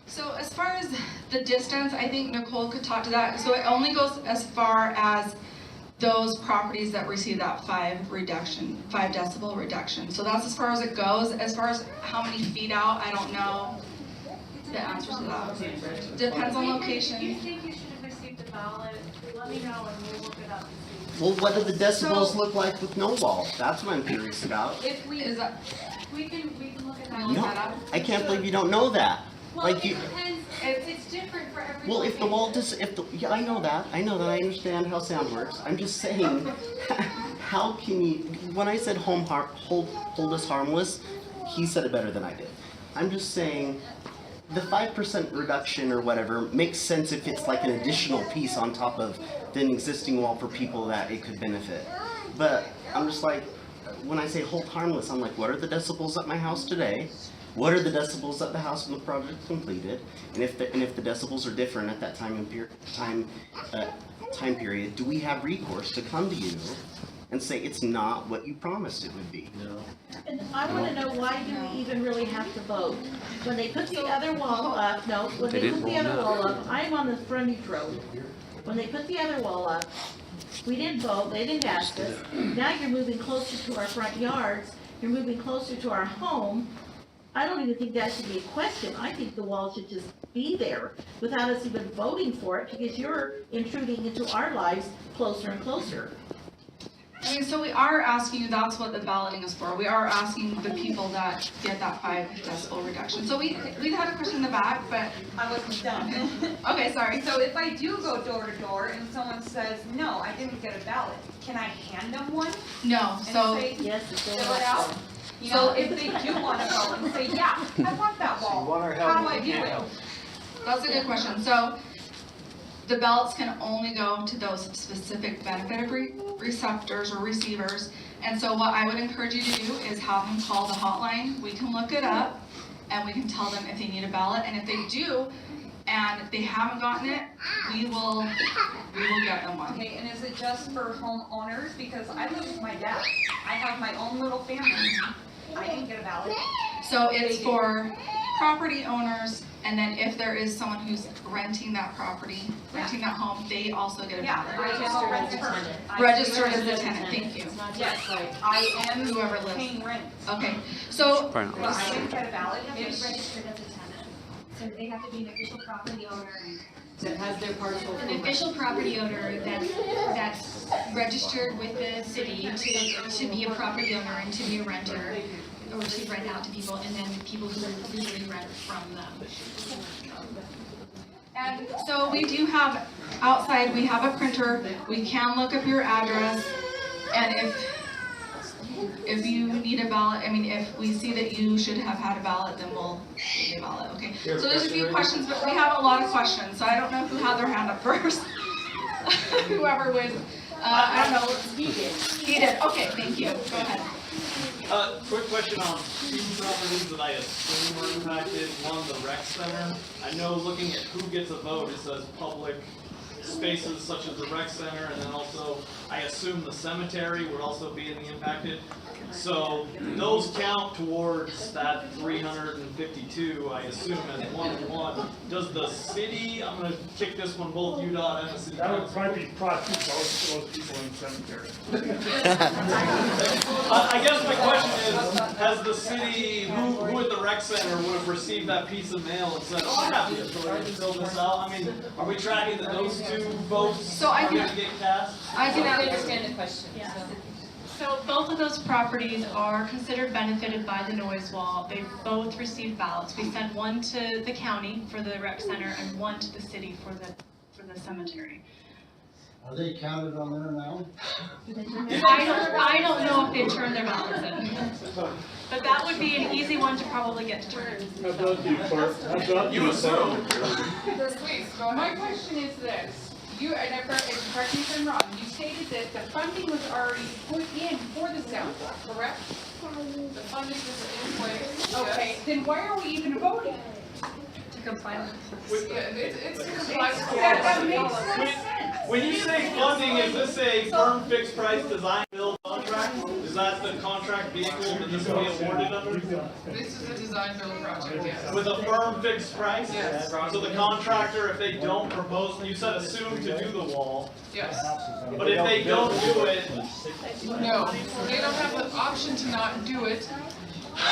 So as far as the distance, I think Nicole could talk to that. So it only goes as far as those properties that receive that 5 decibel reduction. So that's as far as it goes. As far as how many feet out, I don't know the answer to that. Depends on location. If you think you should have received a ballot, let me know and we'll look it up and see. Well, what do the decibels look like with no wall? That's what I'm curious about. If we, is that, we can look at that. No, I can't believe you don't know that. Well, Like it you, depends, it's different for every well, if the wall location. yeah, I know that, I understand how sound works. I'm just saying, how can you, when I said hold us harmless, he said it better than I did. I'm just saying, the 5% reduction or whatever makes sense if it's like an additional piece on top of the existing wall for people that it could benefit. But I'm just like, when I say hold harmless, I'm like, what are the decibels at my house today? What are the decibels at the house when the project's completed? And if the decibels are different at that time period, do we have recourse to come to you and say it's not what you promised it would be? No. And I wanna know, why do we even really have to vote? When they put the other wall up, when they put the other wall up, I'm on the frontage road. When they put the other wall up, we didn't vote, they didn't ask us. Now you're moving closer to our front yards, you're moving closer to our home. I don't even think that should be a question. I think the wall should just be there without us even voting for it, because you're intruding into our lives closer and closer. I mean, so we are asking you, that's what the balloting is for. We are asking the people that get that 5 decibel reduction. So we had a question in the back, but. I wasn't done. Okay, sorry. So if I do go door to door and someone says, no, I didn't get a ballot, can I hand them one? No, And so. say, yes, it's fill it out? You know, if they do want to vote and say, yeah, I want that So you wall, want our help, how do I we do can't it? help. That's a good question. So the ballots can only go to those specific benefited receptors or receivers. And so what I would encourage you to do is have them call the hotline. We can look it up and we can tell them if they need a ballot. And if they do and they haven't gotten it, we will get them one. Okay, and is it just for homeowners? Because I live with my dad. I have my own little family. I didn't get a ballot. So it's for property owners, and then if there is someone who's renting that property, renting that home, they also get a Yeah, ballot. I Registered as a tenant, thank you. Yes, I am Whoever lives. paying rent. Okay, so. But I didn't get a ballot. They have to be registered as a tenant. So they have to be an official property owner. That has their parcel. An official property owner that's registered with the city to be a property owner and to be a renter, or to rent out to people, and then people who legally rent from them. And so we do have, outside, we have a printer, we can look up your address, and if you need a ballot, I mean, if we see that you should have had a ballot, then we'll give you a ballot, okay? So there's a few questions, but we have a lot of questions, so I don't know who had their hand up first. Whoever was, I don't know. He did. He did, okay, thank you, go ahead. Quick question on two properties that I assume were impacted. One, the rec center. I know looking at who gets a vote, it says public spaces such as the rec center, and then also, I assume the cemetery would also be in the impacted. So those count towards that 352, I assume, as 1 and 1. Does the city, I'm gonna kick this one both UDOT and the city. That would probably be both those people in the cemetery. I guess my question is, has the city, who at the rec center would have received that piece of mail and said, oh, I have the authority to fill this out? I mean, are we tracking that those two votes So I are can- gonna get cast? I can understand the question. Yeah. So both of those properties are considered benefited by the noise wall. They both received ballots. We sent one to the county for the rec center and one to the city for the cemetery. Are they counted on there now? I don't know if they've turned their ballots in. But that would be an easy one to probably get to turn. How about you, Bart? How about You assume. Please, my question is this. You, and correct me if I'm wrong, you stated that the funding was already put in for the sound wall, correct? The funding was in place. Okay, then why are we even voting? To comply with. It's to comply with. That makes no sense. When you say funding, is this a firm fixed price design build contract? Is that the contract vehicle that this will be awarded under? This is a design build project, yes. With a firm fixed price? Yes. So the contractor, if they don't propose, you said assume to do the wall, Yes. but if they don't do it, No, they don't have the option to not do it.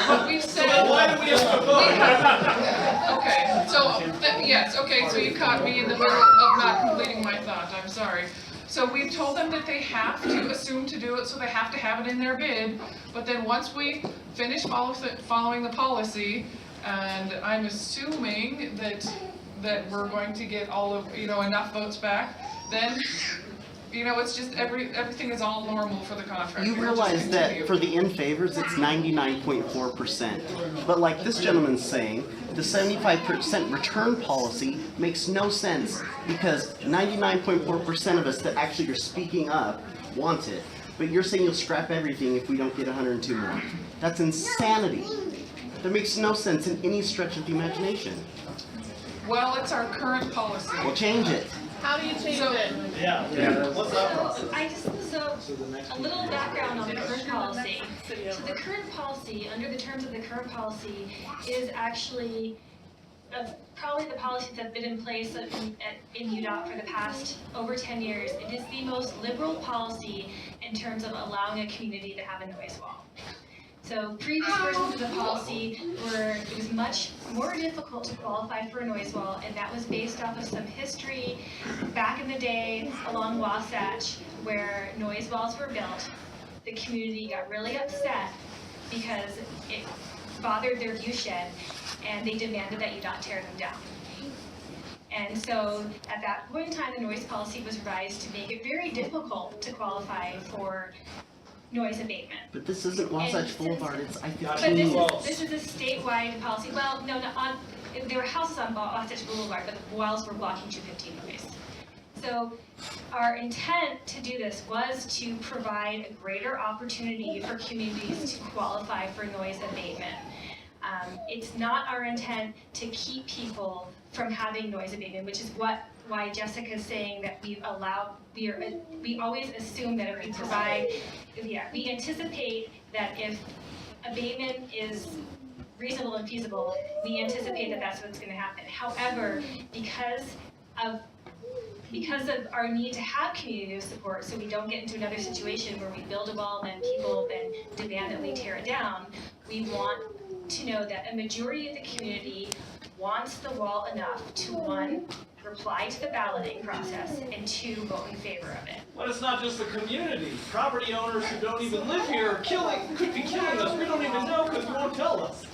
But we've said. then why do we have to vote? Okay, so, yes, okay, so you caught me in the middle of not completing my thought, I'm sorry. So we've told them that they have to assume to do it, so they have to have it in their bid. But then once we finish following the policy, and I'm assuming that we're going to get all of, enough votes back, then, it's just everything is all normal for the contract. You realize that for the in favors, it's 99.4%. But like this gentleman's saying, the 75% return policy makes no sense because 99.4% of us that actually are speaking up want it. But you're saying you'll scrap everything if we don't get 102 more. That's insanity. That makes no sense in any stretch of the imagination. Well, it's our current policy. Well, change it. How do you change it? Yeah. What's up? So a little background on the current policy. So the current policy, under the terms of the current policy, is actually probably the policies that have been in place in UDOT for the past over 10 years. It is the most liberal policy in terms of allowing a community to have a noise wall. So previous versions of the policy it was much more difficult to qualify for a noise wall, and that was based off of some history back in the day along Wasatch where noise walls were built. The community got really upset because it bothered their view shed, and they demanded that UDOT tear them down. And so at that point in time, the noise policy was revised to make it very difficult to qualify for noise abatement. But this isn't Wasatch Boulevard, it's I-15. I-15. This is a statewide policy. Well, no, there were houses on Wasatch Boulevard, but the walls were blocking 215 noise. So our intent to do this was to provide a greater opportunity for communities to qualify for noise abatement. It's not our intent to keep people from having noise abatement, which is why Jessica is saying that we always assume that if we provide, we anticipate that if abatement is reasonable and feasible, we anticipate that that's what's going to happen. However, because of our need to have community support, so we don't get into another situation where we build a wall and then people then demand that we tear it down, we want to know that a majority of the community wants the wall enough to, one, reply to the balloting process, and two, vote in favor of it. But it's not just the community. Property owners who don't even live here could be killing us. We don't even know because you won't tell us.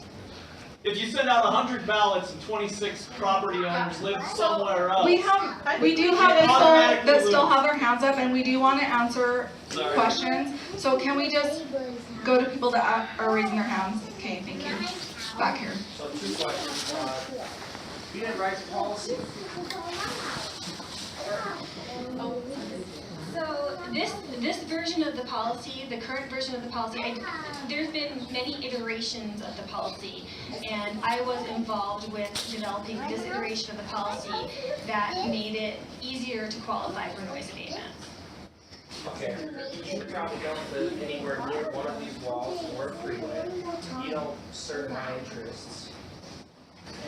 If you send out 100 ballots and 26 property owners live somewhere else. We do have people that still have their hands up, and we do want to answer questions. So can we just go to people that are raising their hands? Okay, thank you. Back here. So 2 questions. Unit rights policy. So this version of the policy, the current version of the policy, there's been many iterations of the policy, and I was involved with developing this iteration of the policy that made it easier to qualify for noise abatement. Okay, you probably don't live anywhere near one of these walls or freeway. You don't serve my interests.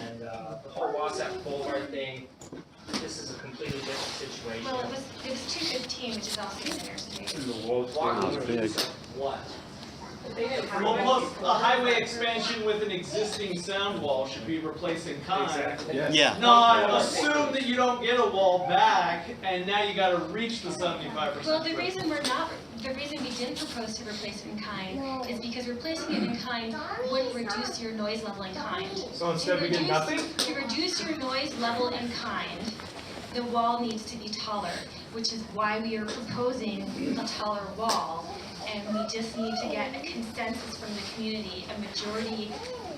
And the whole Wasatch Boulevard thing, this is a completely different situation. Well, it was 215, which is also in there. What? Well, plus a highway expansion with an existing sound wall should be replaced in kind. Exactly. Yeah. Not assume that you don't get a wall back, and now you got to reach the 75%. Well, the reason we didn't propose to replace it in kind is because replacing it in kind would reduce your noise level in kind. So instead we get nothing? To reduce your noise level in kind, the wall needs to be taller, which is why we are proposing a taller wall. And we just need to get a consensus from the community, a majority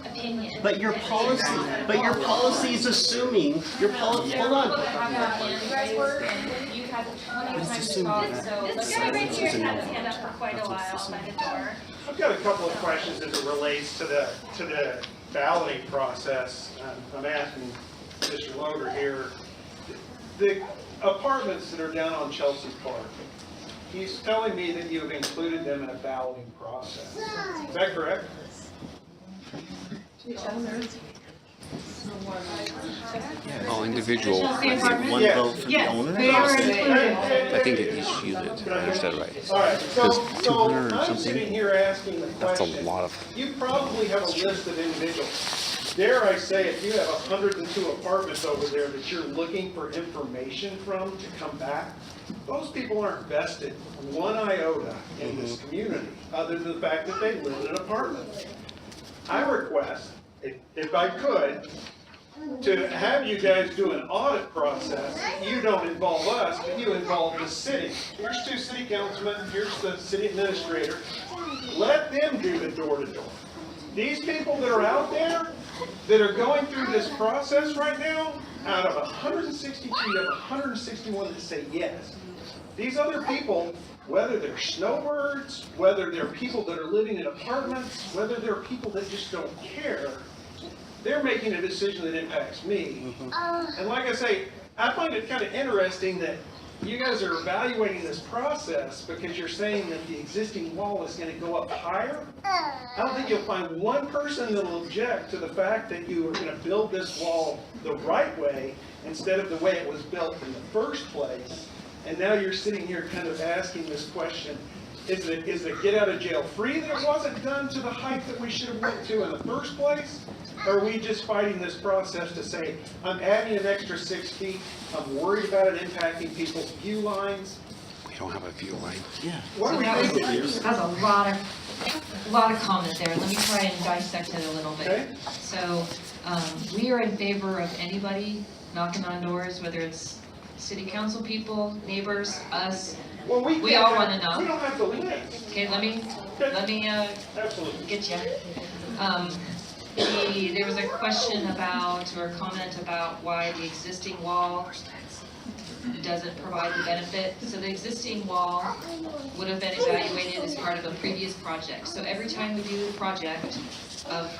opinion. But your policy is assuming, hold on. You guys were, and you had plenty of time to talk, so. This guy right here had his hand up for quite a while by the door. I've got a couple of questions as it relates to the balloting process. I'm asking Mr. Loder here. The apartments that are down on Chelsea Park, he's telling me that you have included them in a balloting process. Is that correct? Oh, individual. One vote for the owner? I think it is unit. I understand right. All right, so 200 or I'm something. sitting here asking the That's a question. lot of. You probably have a list of individuals. Dare I say, if you have 102 apartments over there that you're looking for information from to come back, those people aren't vested one iota in this community, other than the fact that they live in an apartment. I request, if I could, to have you guys do an audit process. You don't involve us, but you involve the city. Here's 2 city councilmen, here's the city administrator. Let them do the door-to-door. These people that are out there, that are going through this process right now, out of 163, you have 161 that say yes. These other people, whether they're snowbirds, whether they're people that are living in apartments, whether they're people that just don't care, they're making a decision that impacts me. And like I say, I find it kind of interesting that you guys are evaluating this process because you're saying that the existing wall is gonna go up higher. I don't think you'll find one person that'll object to the fact that you are gonna build this wall the right way instead of the way it was built in the first place. And now you're sitting here kind of asking this question, is it get out of jail free that it wasn't done to the height that we should have went to in the first place? Or are we just fighting this process to say, I'm adding an extra 6 feet, I'm worried about it impacting people's view lines? We don't have a view line. Yeah. What are we thinking here? That's a lot of comment there. Let me try and dissect it a little bit. Okay. So, we are in favor of anybody knocking on doors, whether it's city council people, neighbors, us. Well, We all wanna know. We don't have to leave. Okay, let me Absolutely. get you. There was a question about, or a comment about why the existing wall doesn't provide the benefit. So the existing wall would have been evaluated as part of a previous project. So every time we do a project of,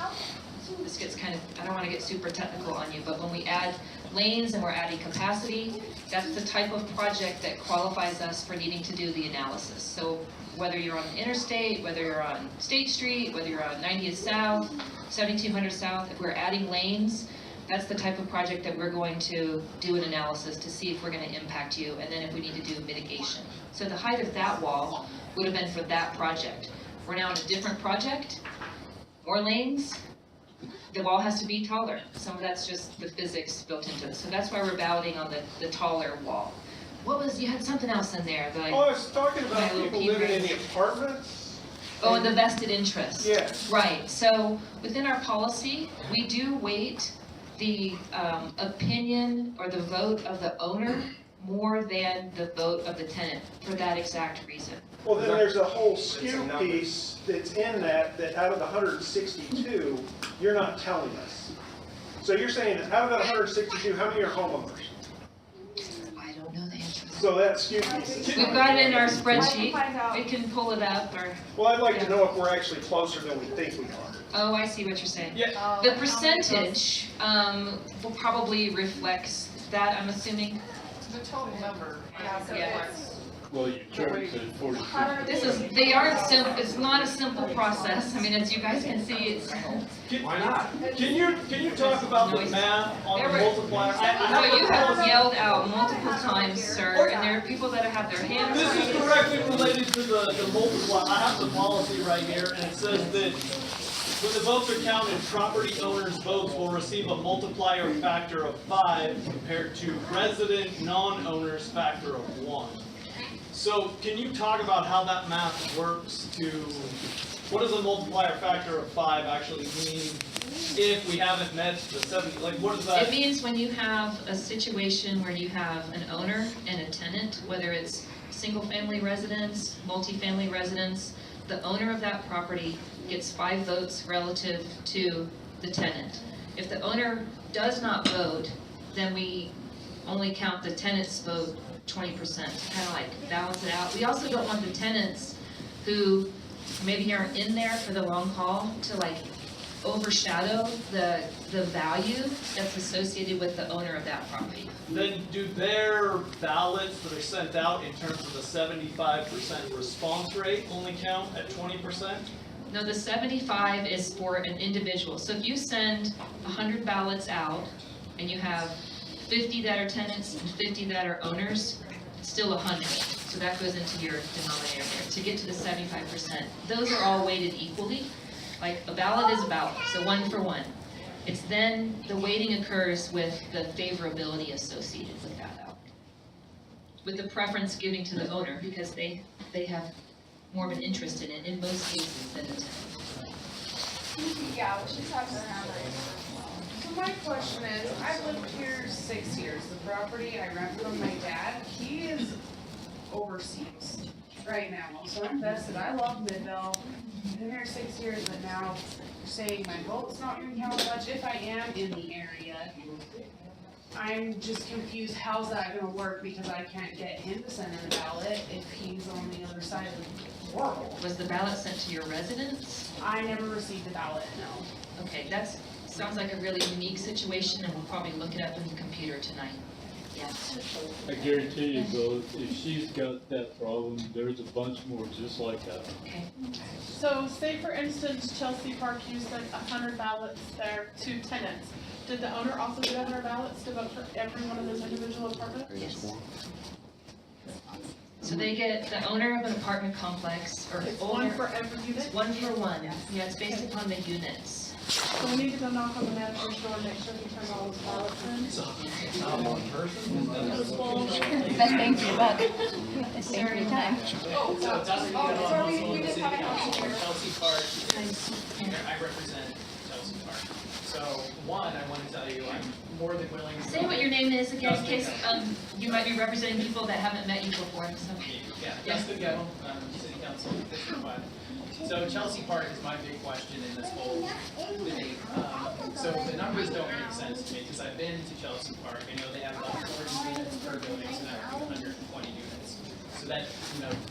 this gets kind of, I don't want to get super technical on you, but when we add lanes and we're adding capacity, that's the type of project that qualifies us for needing to do the analysis. So whether you're on the interstate, whether you're on State Street, whether you're on 90th South, 7200 South, if we're adding lanes, that's the type of project that we're going to do an analysis to see if we're going to impact you, and then if we need to do mitigation. So the height of that wall would have been for that project. We're now in a different project, more lanes, the wall has to be taller. Some of that's just the physics built into it. So that's why we're balloting on the taller wall. What was, you had something else in there, like. Oh, I was talking about my little people pea living in brain. the apartments. Oh, and the vested interest. Yes. Right, so within our policy, we do weight the opinion or the vote of the owner more than the vote of the tenant for that exact reason. Well, then there's a whole skew piece that's in that out of the 162, you're not telling us. So you're saying that out of that 162, how many are homeowners? I don't know the answer. So that skew piece. We've got it in our spreadsheet, we can pull it up, or, Well, I'd like to know if we're actually closer than we think we are. oh, I see what you're saying. Yeah. The percentage will probably reflects that, I'm assuming. The total number. Yeah. Well, you charged at 46. This is, they aren't simple, it's not a simple process. I mean, as you guys can see, it's. Why not? Can you talk about the math on the multiplier? So you have yelled out multiple times, sir, and there are people that have their hands This raised. is directly related to the multiplier. I have the policy right here, and it says that when the votes are counted, property owners' votes will receive a multiplier factor of 5 compared to resident non-owners' factor of 1. So can you talk about how that math works to, what does a multiplier factor of 5 actually mean if we haven't met the 70, like what is that? It means when you have a situation where you have an owner and a tenant, whether it's single-family residence, multifamily residence, the owner of that property gets 5 votes relative to the tenant. If the owner does not vote, then we only count the tenant's vote 20%, kind of like balance it out. We also don't want the tenants who maybe aren't in there for the long haul to like overshadow the value that's associated with the owner of that property. Then do their ballots that are sent out in terms of the 75% response rate only count at 20%? No, the 75 is for an individual. So if you send 100 ballots out and you have 50 that are tenants and 50 that are owners, it's still 100. So that goes into your denominator there to get to the 75%. Those are all weighted equally. Like a ballot is a ballot, so 1 for 1. It's then the weighting occurs with the favorability associated with that out. With the preference giving to the owner because they have more of an interest in it in most cases than the tenant. Yeah, we should talk to her. So my question is, I've lived here 6 years. The property I rent from my dad, he is overseas right now. So I'm invested. I love Midvale. Been here 6 years, but now you're saying my vote's not gonna count much. If I am in the area, I'm just confused. How's that gonna work? Because I can't get him to send in a ballot if he's on the other side of the world. Was the ballot sent to your residence? I never received a ballot, no. Okay, sounds like a really unique situation, and we'll probably look it up in the computer tonight. Yeah. Yes. I guarantee you, Bill, if she's got that problem, there's a bunch more just like that. Okay. So say for instance, Chelsea Park, you sent 100 ballots there to tenants. Did the owner also get 100 ballots to vote for every one of those individual apartments? Yes. So they get the owner of an apartment complex, or It's owner. one for every unit? It's one for one. Yeah, it's based upon the units. So we need to go knock on the manager's door and make sure he turns all those ballots in. Bang for your buck. It's bang for your time. Oh, so Dustin, we just have a council here. Chelsea Park, I represent Chelsea Park. So, one, I want to tell you, I'm more than willing to. Say what your name is again, in case you might be representing people that haven't met you before, so. Yeah, Dustin Gettle, City Council, District 5. So Chelsea Park is my big question in this whole debate. So the numbers don't make sense to me, because I've been to Chelsea Park, I know they have about 40 units per building, so that would be 120 units. So that,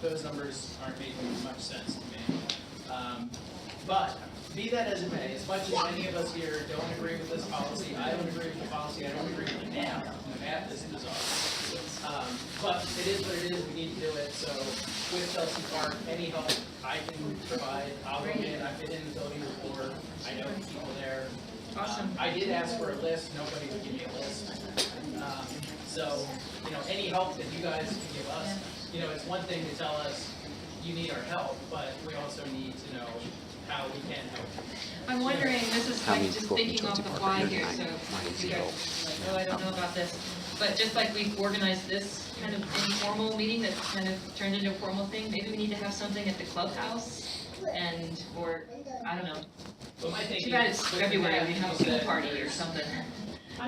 those numbers aren't making much sense to me. But, be that as it may, as much as any of us here don't agree with this policy, I don't agree with the policy, I don't agree with the math. The math is bizarre. But it is what it is, we need to do it, so with Chelsea Park, any help I can provide, I'll go in, I've been in the building before, I know the people there. Awesome. I did ask for a list, nobody would give me a list. So, any help that you guys can give us, it's one thing to tell us you need our help, but we also need to know how we can help. I'm wondering, this is How like many just people thinking from off the Chelsea fly Park? here, Nine, so nine, you zero. guys, like, oh, I don't know about this. But just like we've organized this kind of informal meeting that's kind of turned into a formal thing, maybe we need to have something at the clubhouse or, I don't know. But my thinking Too bad it's is with February, that, we have a is pool that party or something.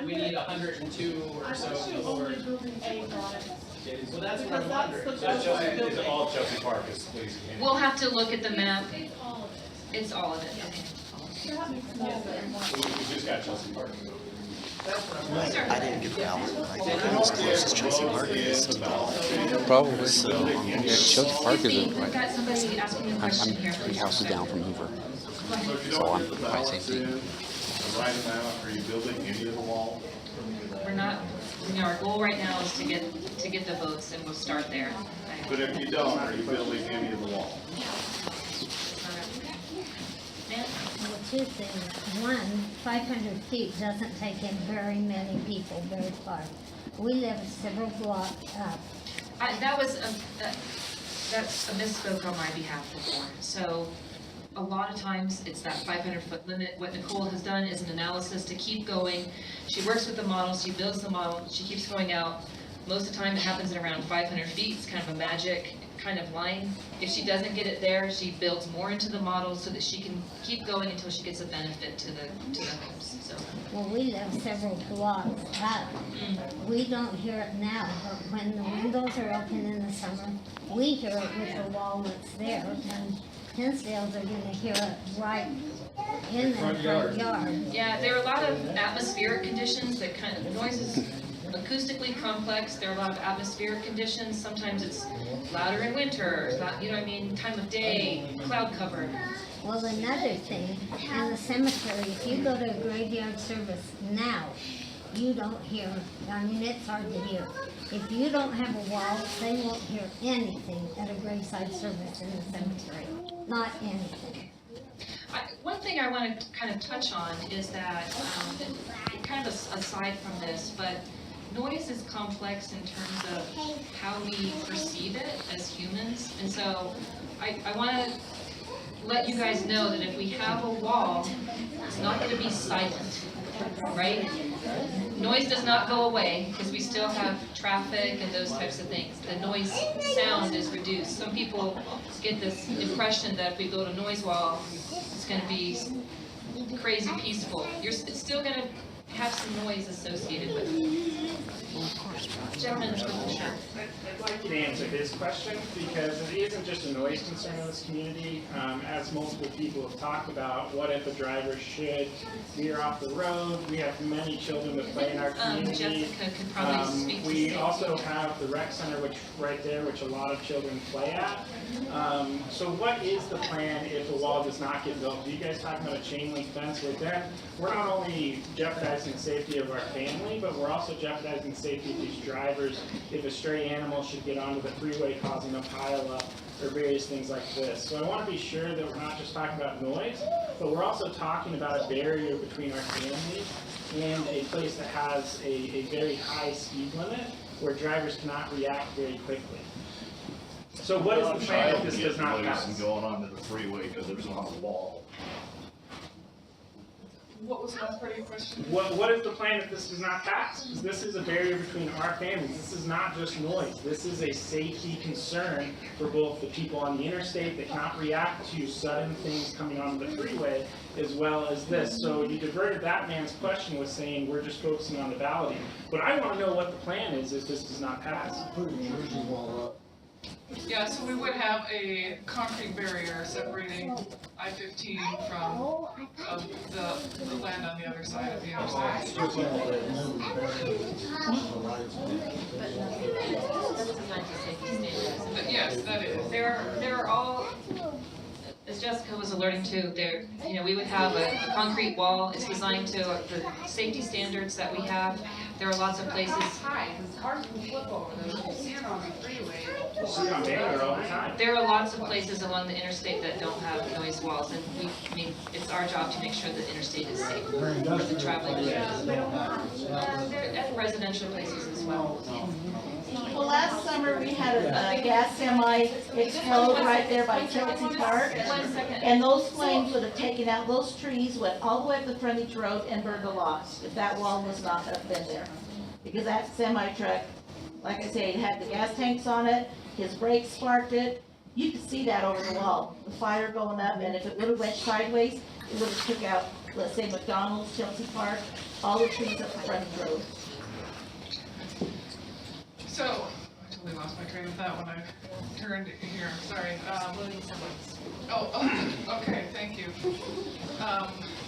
We need 102 or so before. Well, that's what I'm wondering. That's Chelsea, it's all Chelsea Park is please. We'll have to look at the map. It's all of it, okay. We just got Chelsea Park. I didn't get the ballot. I think I was close as Chelsea Park is to the ballot. Probably. So, Yeah, Chelsea Park isn't We've got somebody asking a question here. I'm 3 houses down from Hoover. So if you So don't I'm get the high ballots safety. in, the right amount, are you building any of the wall? We're not, our goal right now is to get the votes and we'll start there. But if you don't, are you building any of the wall? Well, two things. One, 500 feet doesn't take in very many people very far. We live several blocks up. That's a misspoke on my behalf before. So a lot of times it's that 500-foot limit. What Nicole has done is an analysis to keep going. She works with the model, she builds the model, she keeps going out. Most of the time it happens at around 500 feet. It's kind of a magic kind of line. If she doesn't get it there, she builds more into the model so that she can keep going until she gets a benefit to the homes. So. Well, we live several blocks up. We don't hear it now, but when the windows are open in the summer, we hear it with the wall that's there. And Hinsdales are gonna hear it right in their front yard. Yeah, there are a lot of atmospheric conditions that kind of, noise is acoustically complex. There are a lot of atmospheric conditions. Sometimes it's louder in winter, time of day, cloud cover. Well, another thing, in the cemetery, if you go to a graveyard service now, you don't hear, it's hard to hear. If you don't have a wall, they won't hear anything at a graveside service in the cemetery. Not anything. One thing I want to kind of touch on is that, kind of aside from this, but noise is complex in terms of how we perceive it as humans. And so I want to let you guys know that if we have a wall, it's not going to be silent, right? Noise does not go away because we still have traffic and those types of things. The noise sound is reduced. Some people get this impression that if we build a noise wall, it's going to be crazy peaceful. It's still going to have some noise associated with it. Gentlemen, with the shirt. I'd like you to answer this question because it isn't just a noise concern in this community. As multiple people have talked about, what if a driver should veer off the road? We have many children that play in our community. Jessica could probably speak to we this. also have the rec center, which right there, which a lot of children play at. So what is the plan if the wall does not get built? Do you guys talk about a chain link fence? With that, we're not only jeopardizing jeopardizing the safety of our family, but we're also jeopardizing the safety of these drivers if a stray animal should get onto the freeway causing a pileup or various things like this. So I want to be sure that we're not just talking about noise, but we're also talking about a barrier between our families and a place that has a very high speed limit where drivers cannot react very quickly. So what is the plan if this does not pass? And going onto the freeway because there's not a wall. What was the last part of your question? What is the plan if this does not pass? Because this is a barrier between our families. This is not just noise. This is a safety concern for both the people on the interstate that cannot react to sudden things coming onto the freeway, as well as this. So you diverted that man's question with saying we're just focusing on the balloting. But I want to know what the plan is if this does not pass. Put a Jersey wall up. Yeah, so we would have a concrete barrier separating I-15 from the land on the other side of the interstate. Yes, that is. There are all, as Jessica was alerting to, there, we would have a concrete wall. It's designed to the safety standards that we have. There are lots of places. Cars can flip over those, you see it on the freeway. See it on Baylor all the time. There are lots of places along the interstate that don't have noise walls, and it's our job to make sure that the interstate is safe for the traveling. And residential places as well. Well, last summer, we had a gas semi explode right there by Chelsea Park. And those flames would have taken out those trees, went all the way up the frontage road and burned a lot if that wall was not have been there. Because that semi truck, like I say, it had the gas tanks on it, his brakes sparked it. You could see that over the wall, the fire going up, and if it would have went sideways, it would have took out, let's say, McDonald's, Chelsea Park, all the trees up the frontage road. So, I totally lost my train of thought when I turned here, sorry. Okay, thank you.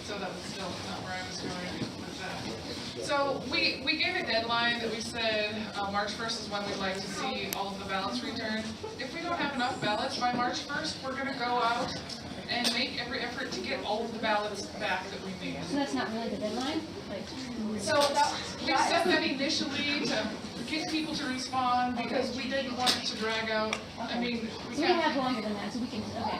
So that was still not where I was going with that. So we gave a deadline that we said March 1st is when we'd like to see all of the ballots returned. If we don't have enough ballots by March 1st, we're gonna go out and make every effort to get all of the ballots back that we need. So that's not really the deadline? So we set that initially to get people to respond because we didn't want it to drag out. I mean, we have longer than that, so we can, okay.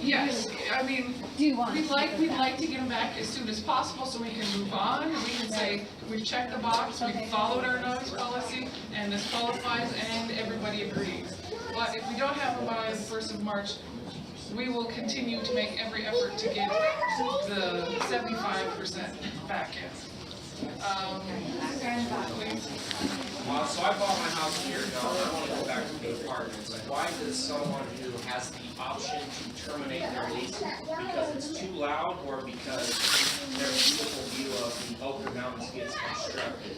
Yes, I mean, we'd like to get them back as soon as possible so we can move on. We can say, we've checked the box, we've followed our noise policy, and this qualifies, and everybody agrees. But if we don't have them by the 1st of March, we will continue to make every effort to get the 75% back in. Please. So I bought my house here, now I want to go back to the apartments. Why does someone who has the option to terminate their lease because it's too loud or because their beautiful view of the Oakland Mountains gets obstructed?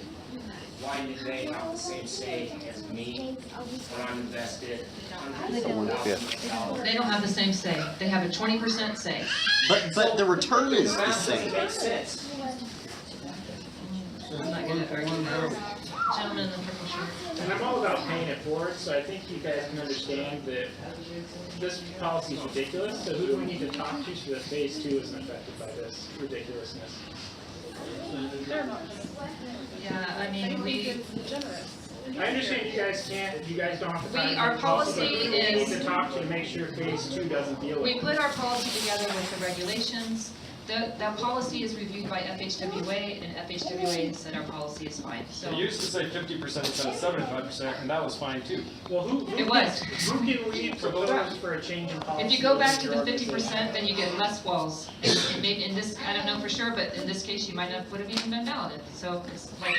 Why do they have the same say as me when I'm invested hundreds of thousands? They don't have the same say. They have a 20% say. But the return is the Doesn't same. make sense. I'm not gonna argue that. Gentleman in the purple shirt. And I'm all about paying it forward, so I think you guys can understand that this policy is ridiculous. So who do we need to talk to so that phase 2 isn't affected by this ridiculousness? They're not. Yeah, I mean, I understand you guys can't, you guys don't have the time. Our policy but who do we need is- to talk to make sure phase 2 doesn't deal with it? we put our policy together with the regulations. That policy is reviewed by FHWA, and FHWA has said our policy is fine, so. It used to say 50% instead of 75%, and that was fine too. Well, who It was. Who can we propose for a change in policy? If you go back to the your 50%, then you get less walls. And maybe in this, I don't know for sure, but in this case, you might not would have even been balloted, so it's like,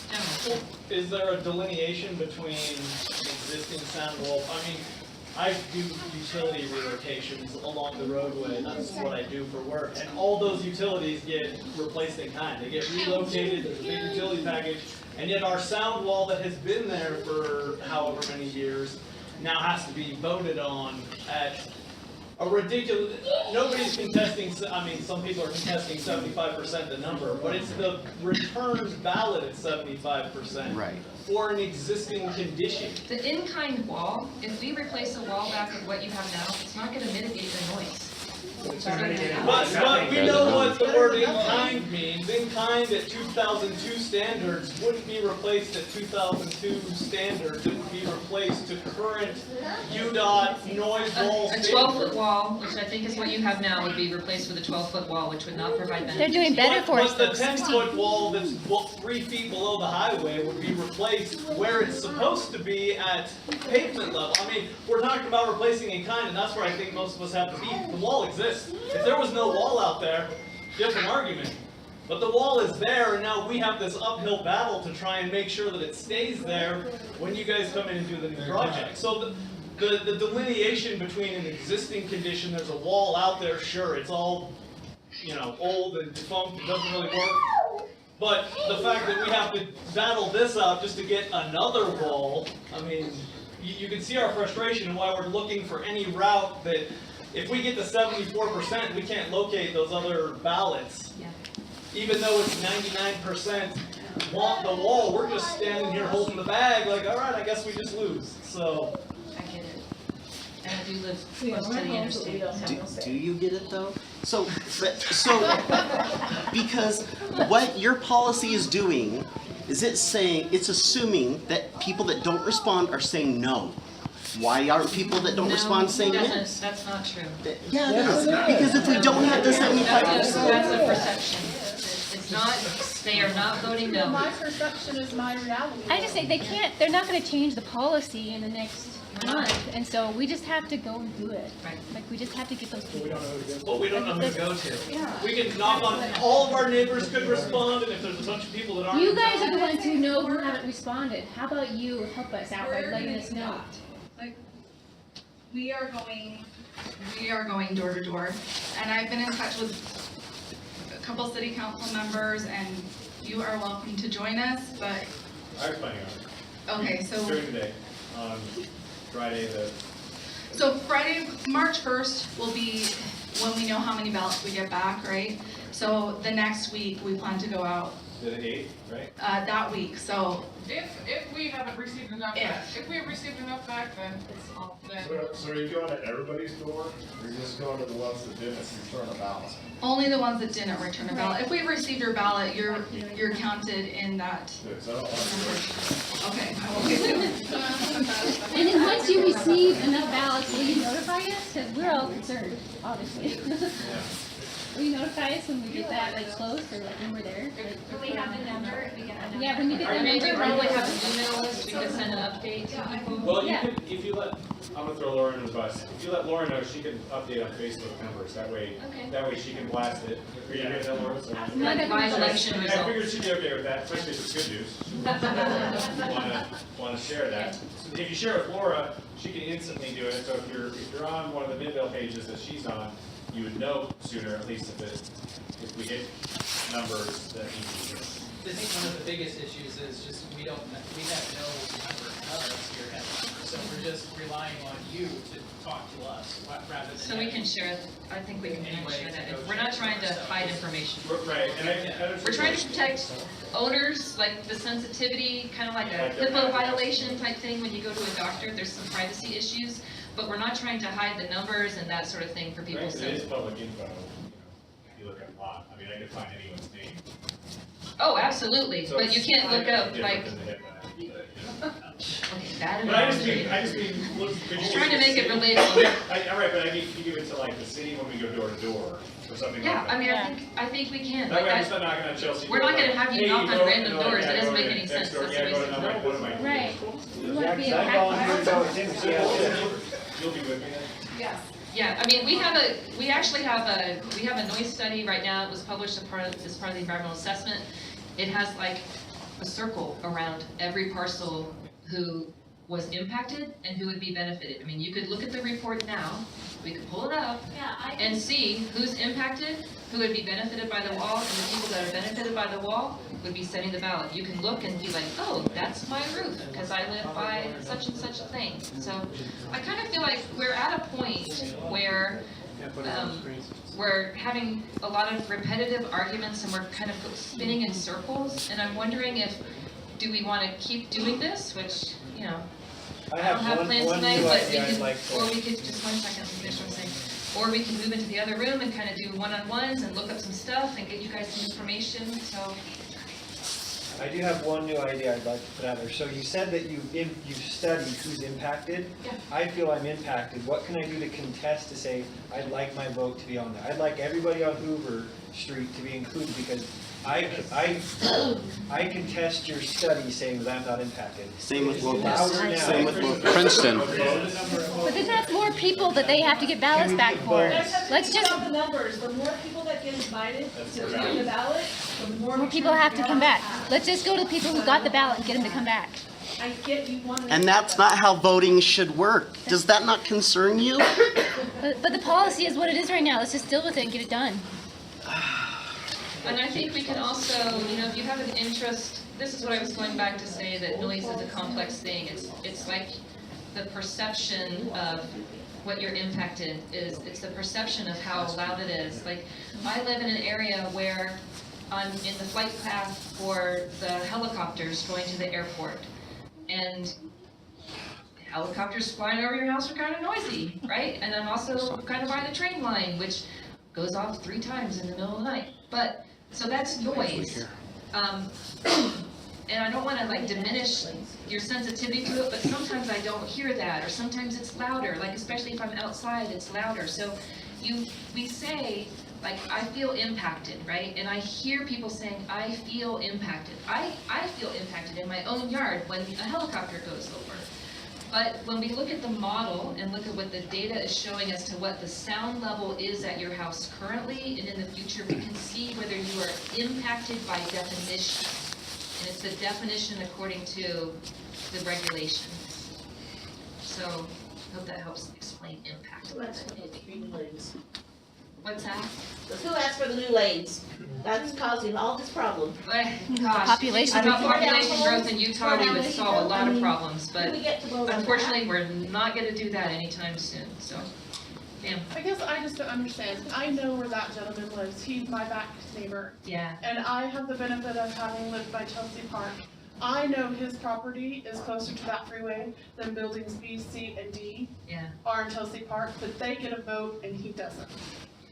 general. Is there a delineation between existing sound wall? I mean, I do utility relocations along the roadway, that's what I do for work, and all those utilities get replaced in kind. They get relocated, there's a big utility package, and yet our sound wall that has been there for however many years now has to be voted on at a ridiculous, nobody's contesting, I mean, some people are contesting 75% the number, but it's the returns ballot at 75%. Right. For an existing condition. The in-kind wall, if we replace a wall back with what you have now, it's not gonna mitigate the noise. But we know what the word in kind means. In kind at 2002 standards wouldn't be replaced at 2002 standards. It would be replaced to current UDOT noise wall A standards. 12-foot wall, which I think is what you have now, would be replaced with a 12-foot wall, which would not provide benefits. They're doing better for us. But the 10-foot wall that's 3 feet below the highway would be replaced where it's supposed to be at pavement level. I mean, we're talking about replacing in kind, and that's where I think most of us have to be. The wall exists. If there was no wall out there, different argument. But the wall is there, and now we have this uphill battle to try and make sure that it stays there when you guys come in and do the new project. So the delineation between an existing condition, there's a wall out there, sure, it's all, you know, old and defunct, it doesn't really work. But the fact that we have to battle this out just to get another wall, I mean, you can see our frustration and why we're looking for any route that, if we get to 74%, we can't locate those other ballots. Yeah. Even though it's 99% want the wall, we're just standing here holding the bag like, all right, I guess we just lose, so. I get it. And I do live close to the interstate. Do you get it though? So, because what your policy is doing is it's assuming that people that don't respond are saying no. Why aren't people that don't respond saying yes? That's not true. Yeah, it is. Because if we don't have the 75%. That's a perception. It's not, they are not voting no. My perception is my reality. I just say they're not gonna change the policy in the next month, and so we just have to go and do it. Right. Like, we just have to get those people. But we don't know who to go to. We can knock on, all of our neighbors could respond, and if there's a bunch of people that aren't. You guys are the ones who know who haven't responded. How about you help us out by letting us know? Like, we are going door to door, and I've been in touch with a couple city council members, and you are welcome to join us, but. I was planning on it. Okay, so. During the day, on Friday So Friday, March 1st will be when we know how many ballots we get back, right? So the next week, we plan to go out. the 8th, right? That week, so. If we haven't received enough back, if we have received enough back, then it's all, then. So are you going to everybody's door, or are you just going to the ones that didn't return a ballot? Only the ones that didn't return a ballot. If we received your ballot, you're counted in that. Okay, I will get to. And then once you receive enough ballots, will you notify us? Because we're all concerned, obviously. Will you notify us when we get that, like, close, or like when we're there? When we have the number, if we get a number. Yeah, when we get the Or maybe number. probably have an email list, we could send an update to people. Well, you could, if you let, I'm gonna throw Laura under the bus. If you let Laura know, she can update on Facebook numbers. That way she can blast it. Are you gonna tell Laura? So- My election I figured results. she'd be okay with that, especially if it's good news. Wanna share that. If you share with Laura, she can instantly do it. So if you're on one of the Midvale pages that she's on, you would know sooner, at least if we get numbers that need to be. I think one of the biggest issues is just we have no number of us here at the, so we're just relying on you to talk to us rather than. So we can share, I think we can share that. We're not trying to hide information. Right, and We're trying to protect owners, like the sensitivity, kind of like a HIPAA violation type thing when you go to a doctor, there's some privacy issues, but we're not trying to hide the numbers and that sort of thing for people, Right, so. it is public info, if you look at a lot. I mean, I could find anyone's name. Oh, absolutely, So but you it's can't look up, different like, than the HIPAA, but, you know. okay, that But I just mean, look. Just trying to make it relatable. All right, but I mean, you give it to like the city when we go door to door, or something like Yeah, that. I mean, I think we can. That Like way I'm that- just not knocking on Chelsea. We're not gonna have you Hey, knock on go- random no, doors, yeah, it doesn't go make to any next sense, door, that's yeah, the go to reason. number, what am I? Right. You want to be I volunteered to go with him, You'll be with me then? Yes. Yeah, I mean, we actually have a noise study right now. It was published as part of the environmental assessment. It has like a circle around every parcel who was impacted and who would be benefited. I mean, you could look at the report now, we could pull it up and see who's impacted, who would be benefited by the wall, and the people that are benefited by the wall would be sending the ballot. You can look and be like, oh, that's my roof, because I live by such and such a thing. So I kind of feel like we're at a point where we're having a lot of repetitive arguments and we're kind of spinning in circles, and I'm wondering do we want to keep doing this, which, you know, I don't have plans tonight, but we could, or we could, just one second, let me finish what I'm saying. Or we can move into the other room and kind of do one-on-ones and look up some stuff and get you guys some information, so. I do have one new idea I'd like to put out there. So you said that you've studied who's impacted. Yeah. I feel I'm impacted. What can I do to contest to say I'd like my vote to be on there? I'd like everybody on Hoover Street to be included because I contest your study saying that I'm not impacted. Same with Louder Locust. now. Same with Locust. Princeton. But then that's more people that they have to get ballots back for. Let's just, the numbers, the more people that get invited to take the ballot, the more people have to come back. Let's just go to the people who got the ballot and get them to come back. I get you want to. And that's not how voting should work. Does that not concern you? But the policy is what it is right now. Let's just deal with it and get it done. And I think we can also, if you have an interest, this is what I was going back to say, that noise is a complex thing. It's like the perception of what your impact is. It's the perception of how loud it is. Like, I live in an area where I'm in the flight path for the helicopters going to the airport. And helicopters flying over your house are kind of noisy, right? And I'm also kind of by the train line, which goes off 3 times in the middle of the night. But, so that's noise. And I don't want to like diminish your sensitivity to it, but sometimes I don't hear that, or sometimes it's louder, like especially if I'm outside, it's louder. So we say, like, I feel impacted, right? And I hear people saying, I feel impacted. I feel impacted in my own yard when a helicopter goes over. But when we look at the model and look at what the data is showing us to what the sound level is at your house currently and in the future, we can see whether you are impacted by definition. And it's the definition according to the regulations. So I hope that helps explain impact. What's that? Who asked for the new lanes? That's causing all this problem. Gosh, Population. about population growth in Utah, we would solve a lot of problems, but we get to vote on unfortunately, we're not gonna do that anytime soon, so. Ma'am. I guess I just don't understand. I know where that gentleman lives. He's my back neighbor. Yeah. And I have the benefit of having lived by Chelsea Park. I know his property is closer to that freeway than buildings B, C, and D are in Chelsea Park, but they get a vote and he doesn't.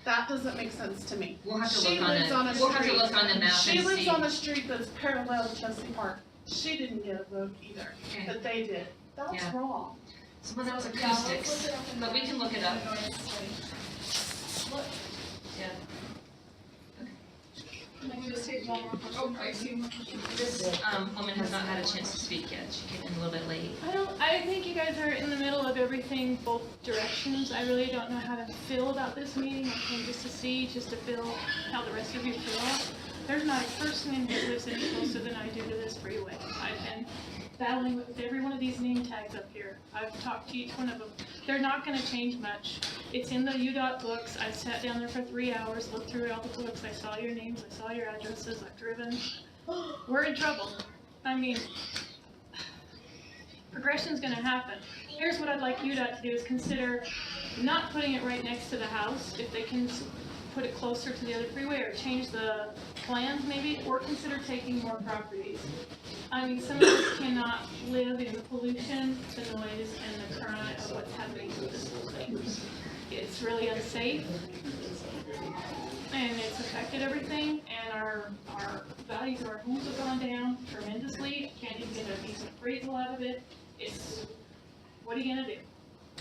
That doesn't make sense to me. We'll have to She look on lives it. on a We'll have to street- look on the map She and lives see. on a street that's parallel to Chelsea Park. She didn't get a vote either, but they did. That's Yeah. wrong. Some of that's acoustics, but we can look it up. Yeah. This woman has not had a chance to speak yet. She came in a little bit late. I think you guys are in the middle of everything, both directions. I really don't know how to feel about this meeting. I came just to see, just to feel how the rest of you feel. There's not a person in here who lives any closer than I do to this freeway. I've been battling with every one of these name tags up here. I've talked to each one of them. They're not gonna change much. It's in the UDOT books. I sat down there for 3 hours, looked through all the books. I saw your names, I saw your addresses, I've driven. We're in trouble. I mean, progression's gonna happen. Here's what I'd like UDOT to do is consider not putting it right next to the house, if they can put it closer to the other freeway or change the plans maybe, or consider taking more properties. I mean, some of us cannot live in the pollution, the noise, and the crime of what's happening to this whole thing. It's really unsafe, and it's affected everything, and our values of our homes have gone down tremendously. Can't even get a decent appraisal out of it. It's, what are you gonna do?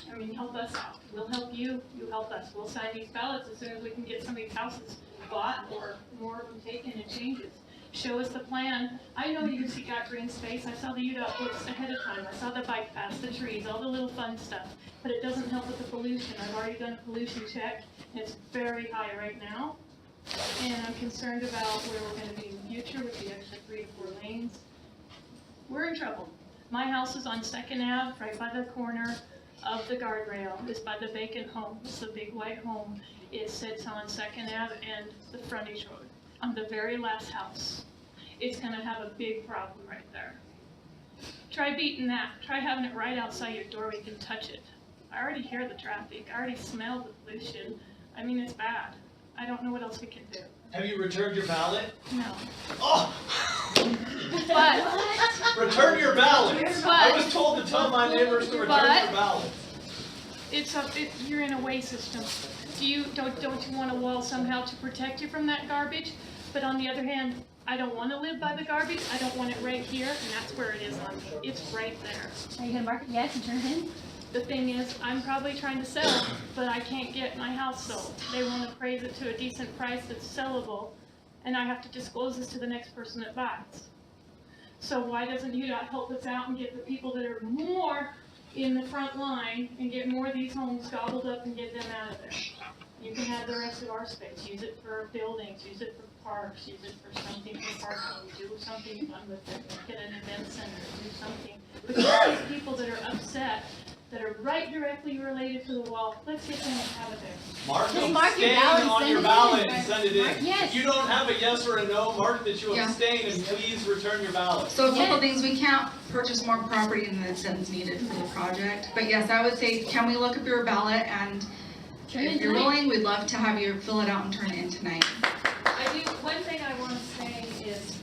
I mean, help us out. We'll help you, you help us. We'll sign these ballots as soon as we can get some of these houses bought or more of them taken and changes. Show us the plan. I know you got green space. I saw the UDOT books ahead of time. I saw the bike paths, the trees, all the little fun stuff. But it doesn't help with the pollution. I've already done a pollution check. And it's very high right now. And I'm concerned about where we're going to be in the future with the extra 3 to 4 lanes. We're in trouble. My house is on 2nd Ave, right by the corner of the guardrail. It's by the vacant home. It's the big white home. It sits on 2nd Ave and the frontage road. On the very last house. It's gonna have a big problem right there. Try beating that. Try having it right outside your door where you can touch it. I already hear the traffic. I already smell the pollution. I mean, it's bad. I don't know what else we can do. Have you returned your ballot? No. Oh! But. Return your ballot! But, I was told to tell my neighbors to return their ballot. You're in a way system. don't you want a wall somehow to protect you from that garbage? But on the other hand, I don't want to live by the garbage. I don't want it right here, and that's where it is on. It's right there. Are you gonna mark it yes and turn it in? The thing is, I'm probably trying to sell, but I can't get my house sold. They won't appraise it to a decent price that's sellable, and I have to disclose this to the next person that buys. So why doesn't UDOT help us out and get the people that are more in the front line and get more of these homes gobbled up and get them out of there? You can have the rest of our space, use it for buildings, use it for parks, use it for something for parking, do something fun with it, make it an event center, do something. But get these people that are upset, that are right directly related to the wall, let's get them out of there. Mark Just it, mark your abstain ballot and on send your it ballot in. and send it in. Yes. If you don't have a yes or a no, mark that you Yeah. abstain and please return your ballot. So a couple things, we can't purchase more property than the cents needed for the project. But yes, I would say, can we look up your ballot, and if you're willing, we'd love to have you fill it out and turn it in tonight. I do, one thing I want to say is,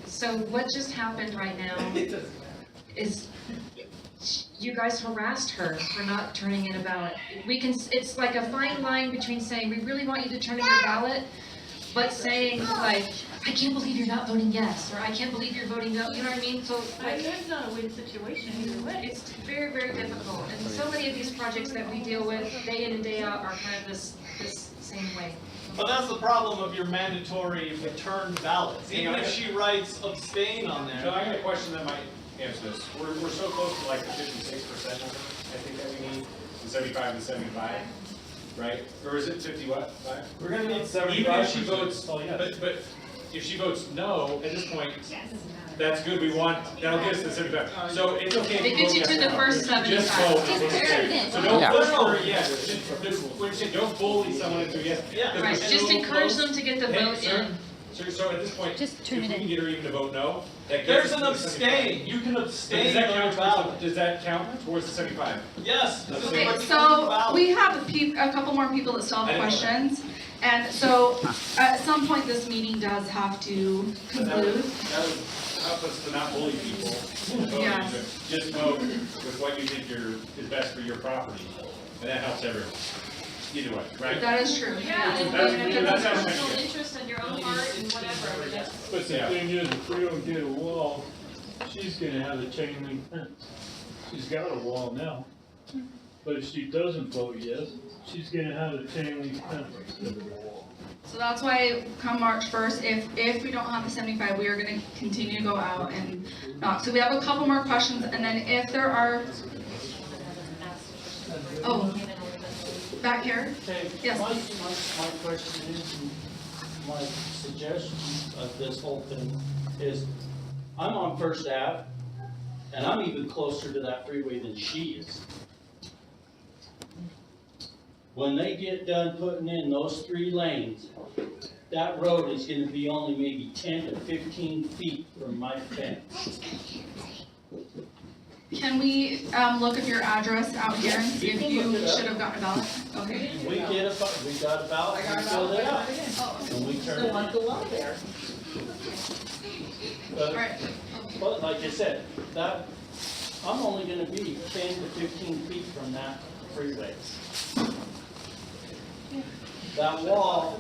So what just happened right now is you guys harassed her for not turning in a ballot. It's like a fine line between saying, we really want you to turn in your ballot, but saying like, I can't believe you're not voting yes, or I can't believe you're voting no, you know what I mean? So like, it's not a win situation either way. it's very, very difficult. And so many of these projects that we deal with day in and day out are kind of this same way. But that's the problem of your mandatory return ballots. Even if she writes abstain on there. So I got a question that might answer this. We're so close to like the 56% number, I think that we need, the 75 and 75, right? Or is it 50 what, 5? We're gonna need 75%. Even if she votes, but if she votes no, at this point, that's good, that'll get us to 75. So it's okay if It you gets vote you yes to the now. first Just 75. vote. Just turn it in. So don't Yeah. push for a yes, don't bully someone into a yes. Yeah. Right, just encourage them to get the Hey, vote sir, in. So at this point, Just if turn we it in. can get her even to vote no, that There's gets an us to the 75. abstain. You can But abstain does that on your count ballot. does that count towards the 75? Yes. This is Okay, what so we have a couple more people that still I have didn't know that. questions. And so, at some point, this meeting does have to But that would conclude. help us to not bully people. Yeah. Just vote with what you think is best for your property, and that helps everyone. Either way, right? That is true. Yeah, and That's- if it's that's a how I'm personal thinking. interest in your own heart and whatever, that's. But the thing is, if we don't get a wall, she's gonna have a chain link fence. She's got a wall now. But if she doesn't vote yes, she's gonna have a chain link fence instead of a wall. So that's why come March 1st, if we don't have the 75, we are gonna continue to go out and knock. So we have a couple more questions, and then if there are, back here? Okay, Yes. my question is, my suggestion of this whole thing is, I'm on First Ave, and I'm even closer to that freeway than she is. When they get done putting in those 3 lanes, that road is gonna be only maybe 10 to 15 feet from my fence. Can we look at your address out here and see if you should have gotten a ballot? Okay. We got a ballot, we filled it out, and we turned it in. the wall there. But like I said, I'm only gonna be 10 to 15 feet from that freeway. That wall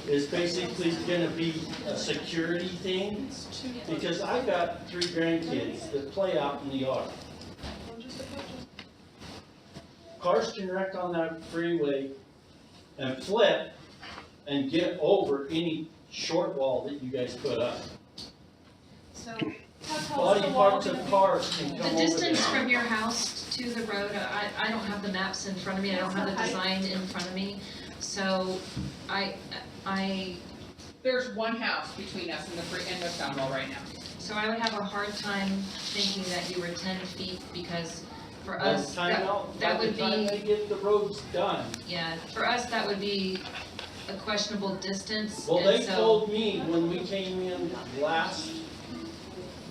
is basically gonna be a security thing, because I've got 3 grandkids that play out in the yard. Cars can wreck on that freeway and flip and get over any short wall that you guys put up. So, how tall is Body the wall parts gonna of be? cars can The come over distance there. from your house to the road, I don't have the maps in front of me, I don't have the design in front of me. So There's one house between us and the town wall right now. So I would have a hard time thinking that you were 10 feet, because for By the us, time that would they be, get the roads done. yeah, for us, that would be a questionable distance. Well, and they so- told me when we came in last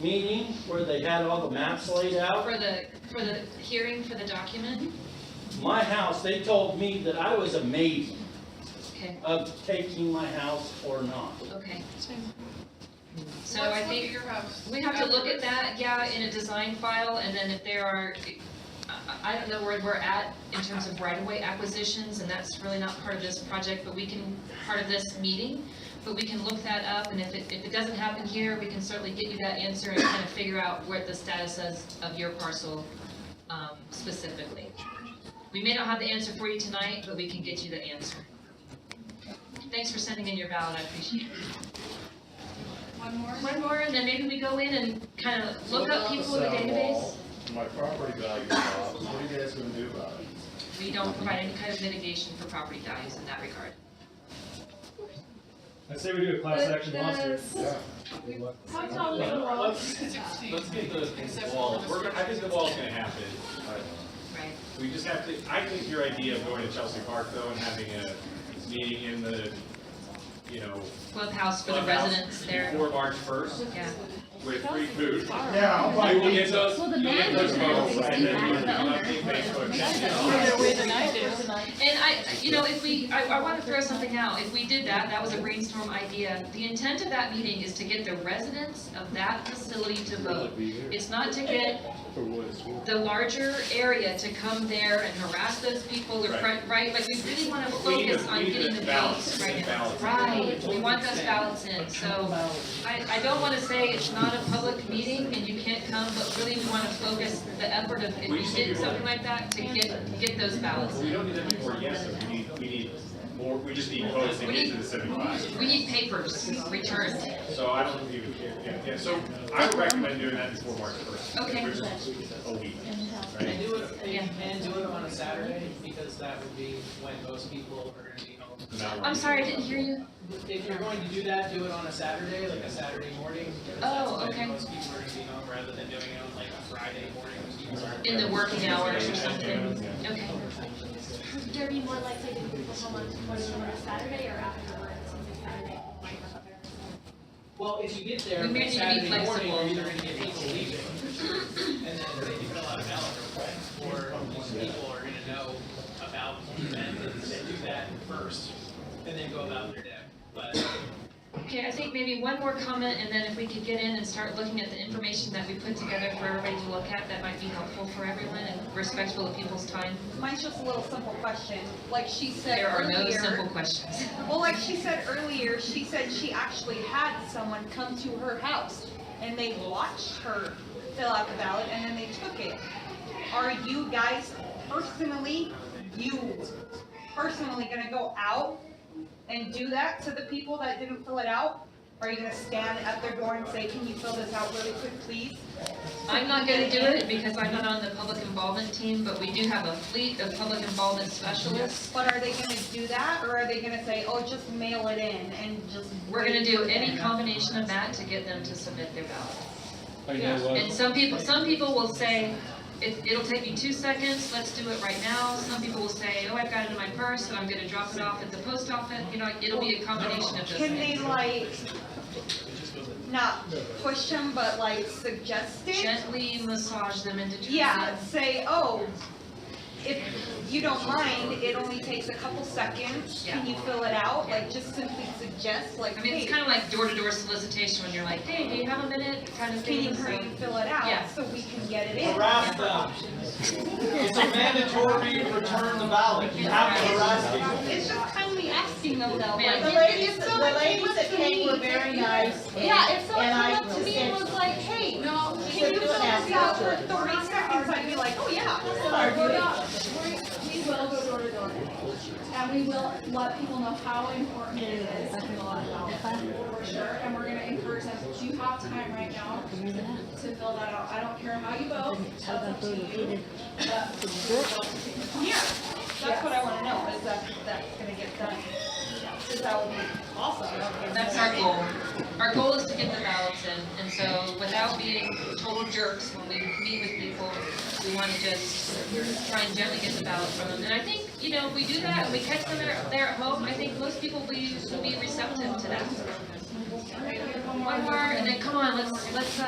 meeting, where they had all the maps laid out, For the hearing for the document? my house, they told me that I was a maybe Okay, of taking my house or not. okay. So Let's I look think at your house we have to look at afterwards. that, yeah, in a design file, and then if there are, I don't know where we're at in terms of right-of-way acquisitions, and that's really not part of this project, but we can, part of this meeting, but we can look that up, and if it doesn't happen here, we can certainly get you that answer and kind of figure out what the status is of your parcel specifically. We may not have the answer for you tonight, but we can get you the answer. Thanks for sending in your ballot, I appreciate it. One more, and then maybe we go in and kind of look up people in the database. My property value drops, what are you guys gonna do about it? We don't provide any kind of mitigation for property values in that regard. I say we do a class action lawsuit. Let's get the wall. I think the wall's gonna happen. Right. We just have to, I think your idea of going to Chelsea Park though and having a meeting in the, Clubhouse for the residents there. Before March 1st. Yeah. With free food. Yeah, I'll buy We will get those, Well, the we'll get those manager votes, and then has we'll the update Facebook. And if I want to throw something out. If we did that, that was a brainstorm idea. The intent of that meeting is to get the residents of that facility to vote. It's not to get the larger area to come there and harass those people, or right? Like, we really want to focus on getting the votes right now. Right, we want those ballots in. So I don't want to say it's not a public meeting and you can't come, but really we want to focus the effort of, if we did something like that, to get those ballots We in. don't need that before, yes, we need more, we just need votes to get to the 75. We need papers returned. So I don't even care, yeah, so I would recommend doing that before March 1st. Okay. Which is a week, And right? do it, and do it on a Saturday, because that would be when most people are gonna be home. I'm sorry, I didn't hear you. If you're going to do that, do it on a Saturday, like a Saturday morning, because Oh, that's okay. when most people are gonna be home, rather than doing it on like a Friday morning when people aren't. In the working hours or something. Okay. Would there be more likely to be people home on a Saturday or after work, Saturday? Well, if you get there We may on need to be Saturday morning, flexible. you're either gonna get people leaving, and then they can fill out a ballot request, or most people are gonna know about the event and do that first, and then go about their day. But Okay, I think maybe one more comment, and then if we could get in and start looking at the information that we put together for everybody to look at, that might be helpful for everyone and respectful of people's time. Mine's just a little simple question. Like she said There are earlier. no simple questions. Well, like she said earlier, she said she actually had someone come to her house and they watched her fill out the ballot and then they took it. Are you guys personally gonna go out and do that to the people that didn't fill it out? Are you gonna stand at their door and say, can you fill this out really quick, please? I'm not gonna do it because I'm not on the public involvement team, but we do have a fleet of public involvement specialists. But are they gonna do that, or are they gonna say, oh, just mail it in and just? We're gonna wait do for any them? combination of that to get them to submit their ballot. I know what. And some people will say, it'll take me 2 seconds, let's do it right now. Some people will say, oh, I've got it in my purse, and I'm gonna drop it off at the post office. It'll be a combination of those Can they things. not push them, but suggest it? Gently massage them into doing Yeah, it. say, oh, if you don't mind, it only takes a couple seconds, can you fill it out? Just simply suggest, I mean, it's hey, kind of like door-to-door solicitation when you're like, hey, do you have a minute, kind of can thing. you hurry and fill it out, Yeah. so we can get it in? Harass them. It's a mandatory return the ballot. You have to harass people. It's just kindly asking them though. Man, The ladies that came were very nice. Yeah, if someone and I came up to me and just was like, hey, No, can you fill this out for 30 seconds, I'd be like, oh yeah. We will go door to door, and we will let people know how important it is to fill out a ballot, for sure, and we're gonna encourage them, you have time right now to fill that out, I don't care how you vote, that's up to you, but. Yeah, that's what I wanna know, is that that's gonna get done. Cause that would be awesome. That's our goal. Our goal is to get the ballots in, and so without being total jerks when we meet with people, we want to just try and gently get the ballot from them. And I think, if we do that and we catch them there at home, I think most people will be receptive to that. One more, and then come on, let's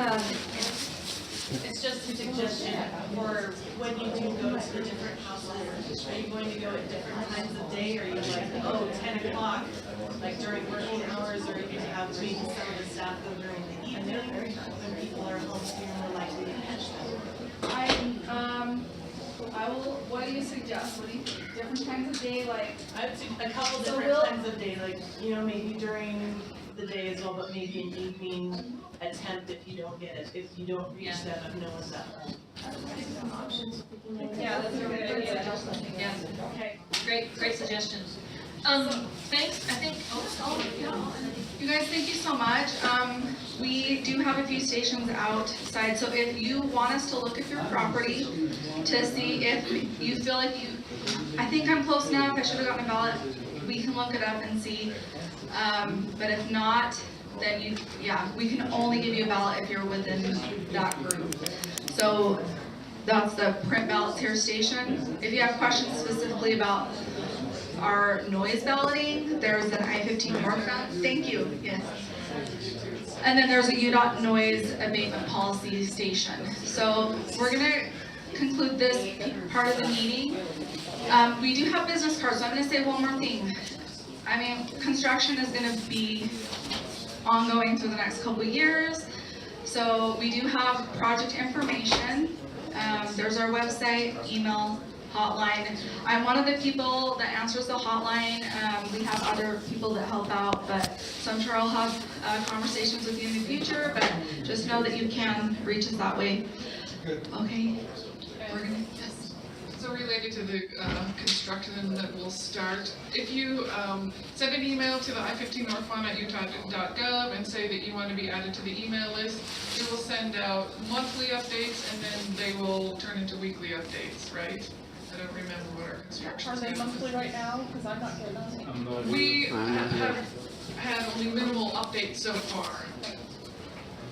It's just a suggestion for when you do go to the different households. Are you going to go at different times of day? Or are you like, 10 o'clock, like during working hours, or are you going to have maybe some of the staff go during the evening when people are home, so you're more likely to catch them? I What do you suggest? What do you think? Different times of day, like? I'd say a couple So different we'll- times of day, like, you know, maybe during the day as well, but maybe an evening attempt if you don't get it, if you don't reach them, if no one's at home. Yeah, that's a good idea. Yeah, Okay. great suggestion. Thanks, I think, You guys, thank you so much. We do have a few stations outside, so if you want us to look at your property to see if you feel like I think I'm close enough, I should have gotten a ballot, we can look it up and see. But if not, then we can only give you a ballot if you're within that group. So that's the print ballots here station. If you have questions specifically about our noise balloting, there's an I-15 northbound, thank you, yes. And then there's a UDOT noise abatement policy station. So we're gonna conclude this part of the meeting. We do have business cards, so I'm gonna say one more thing. I mean, construction is gonna be ongoing through the next couple of years. So we do have project information. There's our website, email, hotline. I'm one of the people that answers the hotline. We have other people that help out, so I'm sure I'll have conversations with you in the future, but just know that you can reach us that way. Okay? We're gonna, yes. So related to the construction that will start, if you send an email to the I-15 Northbound at utah.gov and say that you want to be added to the email list, we will send out monthly updates and then they will turn into weekly updates, right? I don't remember what our construction Are they schedule is. monthly right now? Because I'm not getting those. We have had only minimal updates so far.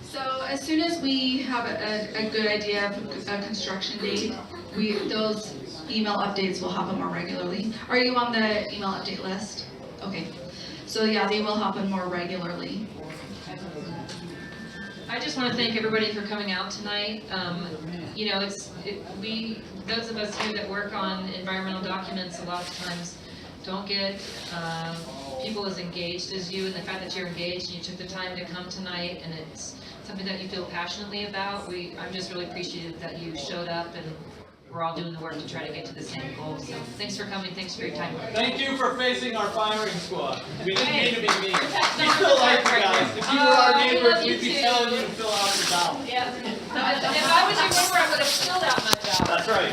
So as soon as we have a good idea of a construction date, those email updates will happen more regularly. Are you on the email update list? Okay. So yeah, they will happen more regularly. I just want to thank everybody for coming out tonight. You know, those of us here that work on environmental documents a lot of times don't get people as engaged as you, and the fact that you're engaged and you took the time to come tonight and it's something that you feel passionately about. I'm just really appreciative that you showed up and we're all doing the work to try to get to the same goal. So thanks for coming, thanks for your time. Thank you for facing our firing squad. We didn't mean to be mean. We still like you guys. If you were our neighbors, we'd be telling you to fill out your ballot. Yeah. If I was your neighbor, I would have filled out my ballot. That's right.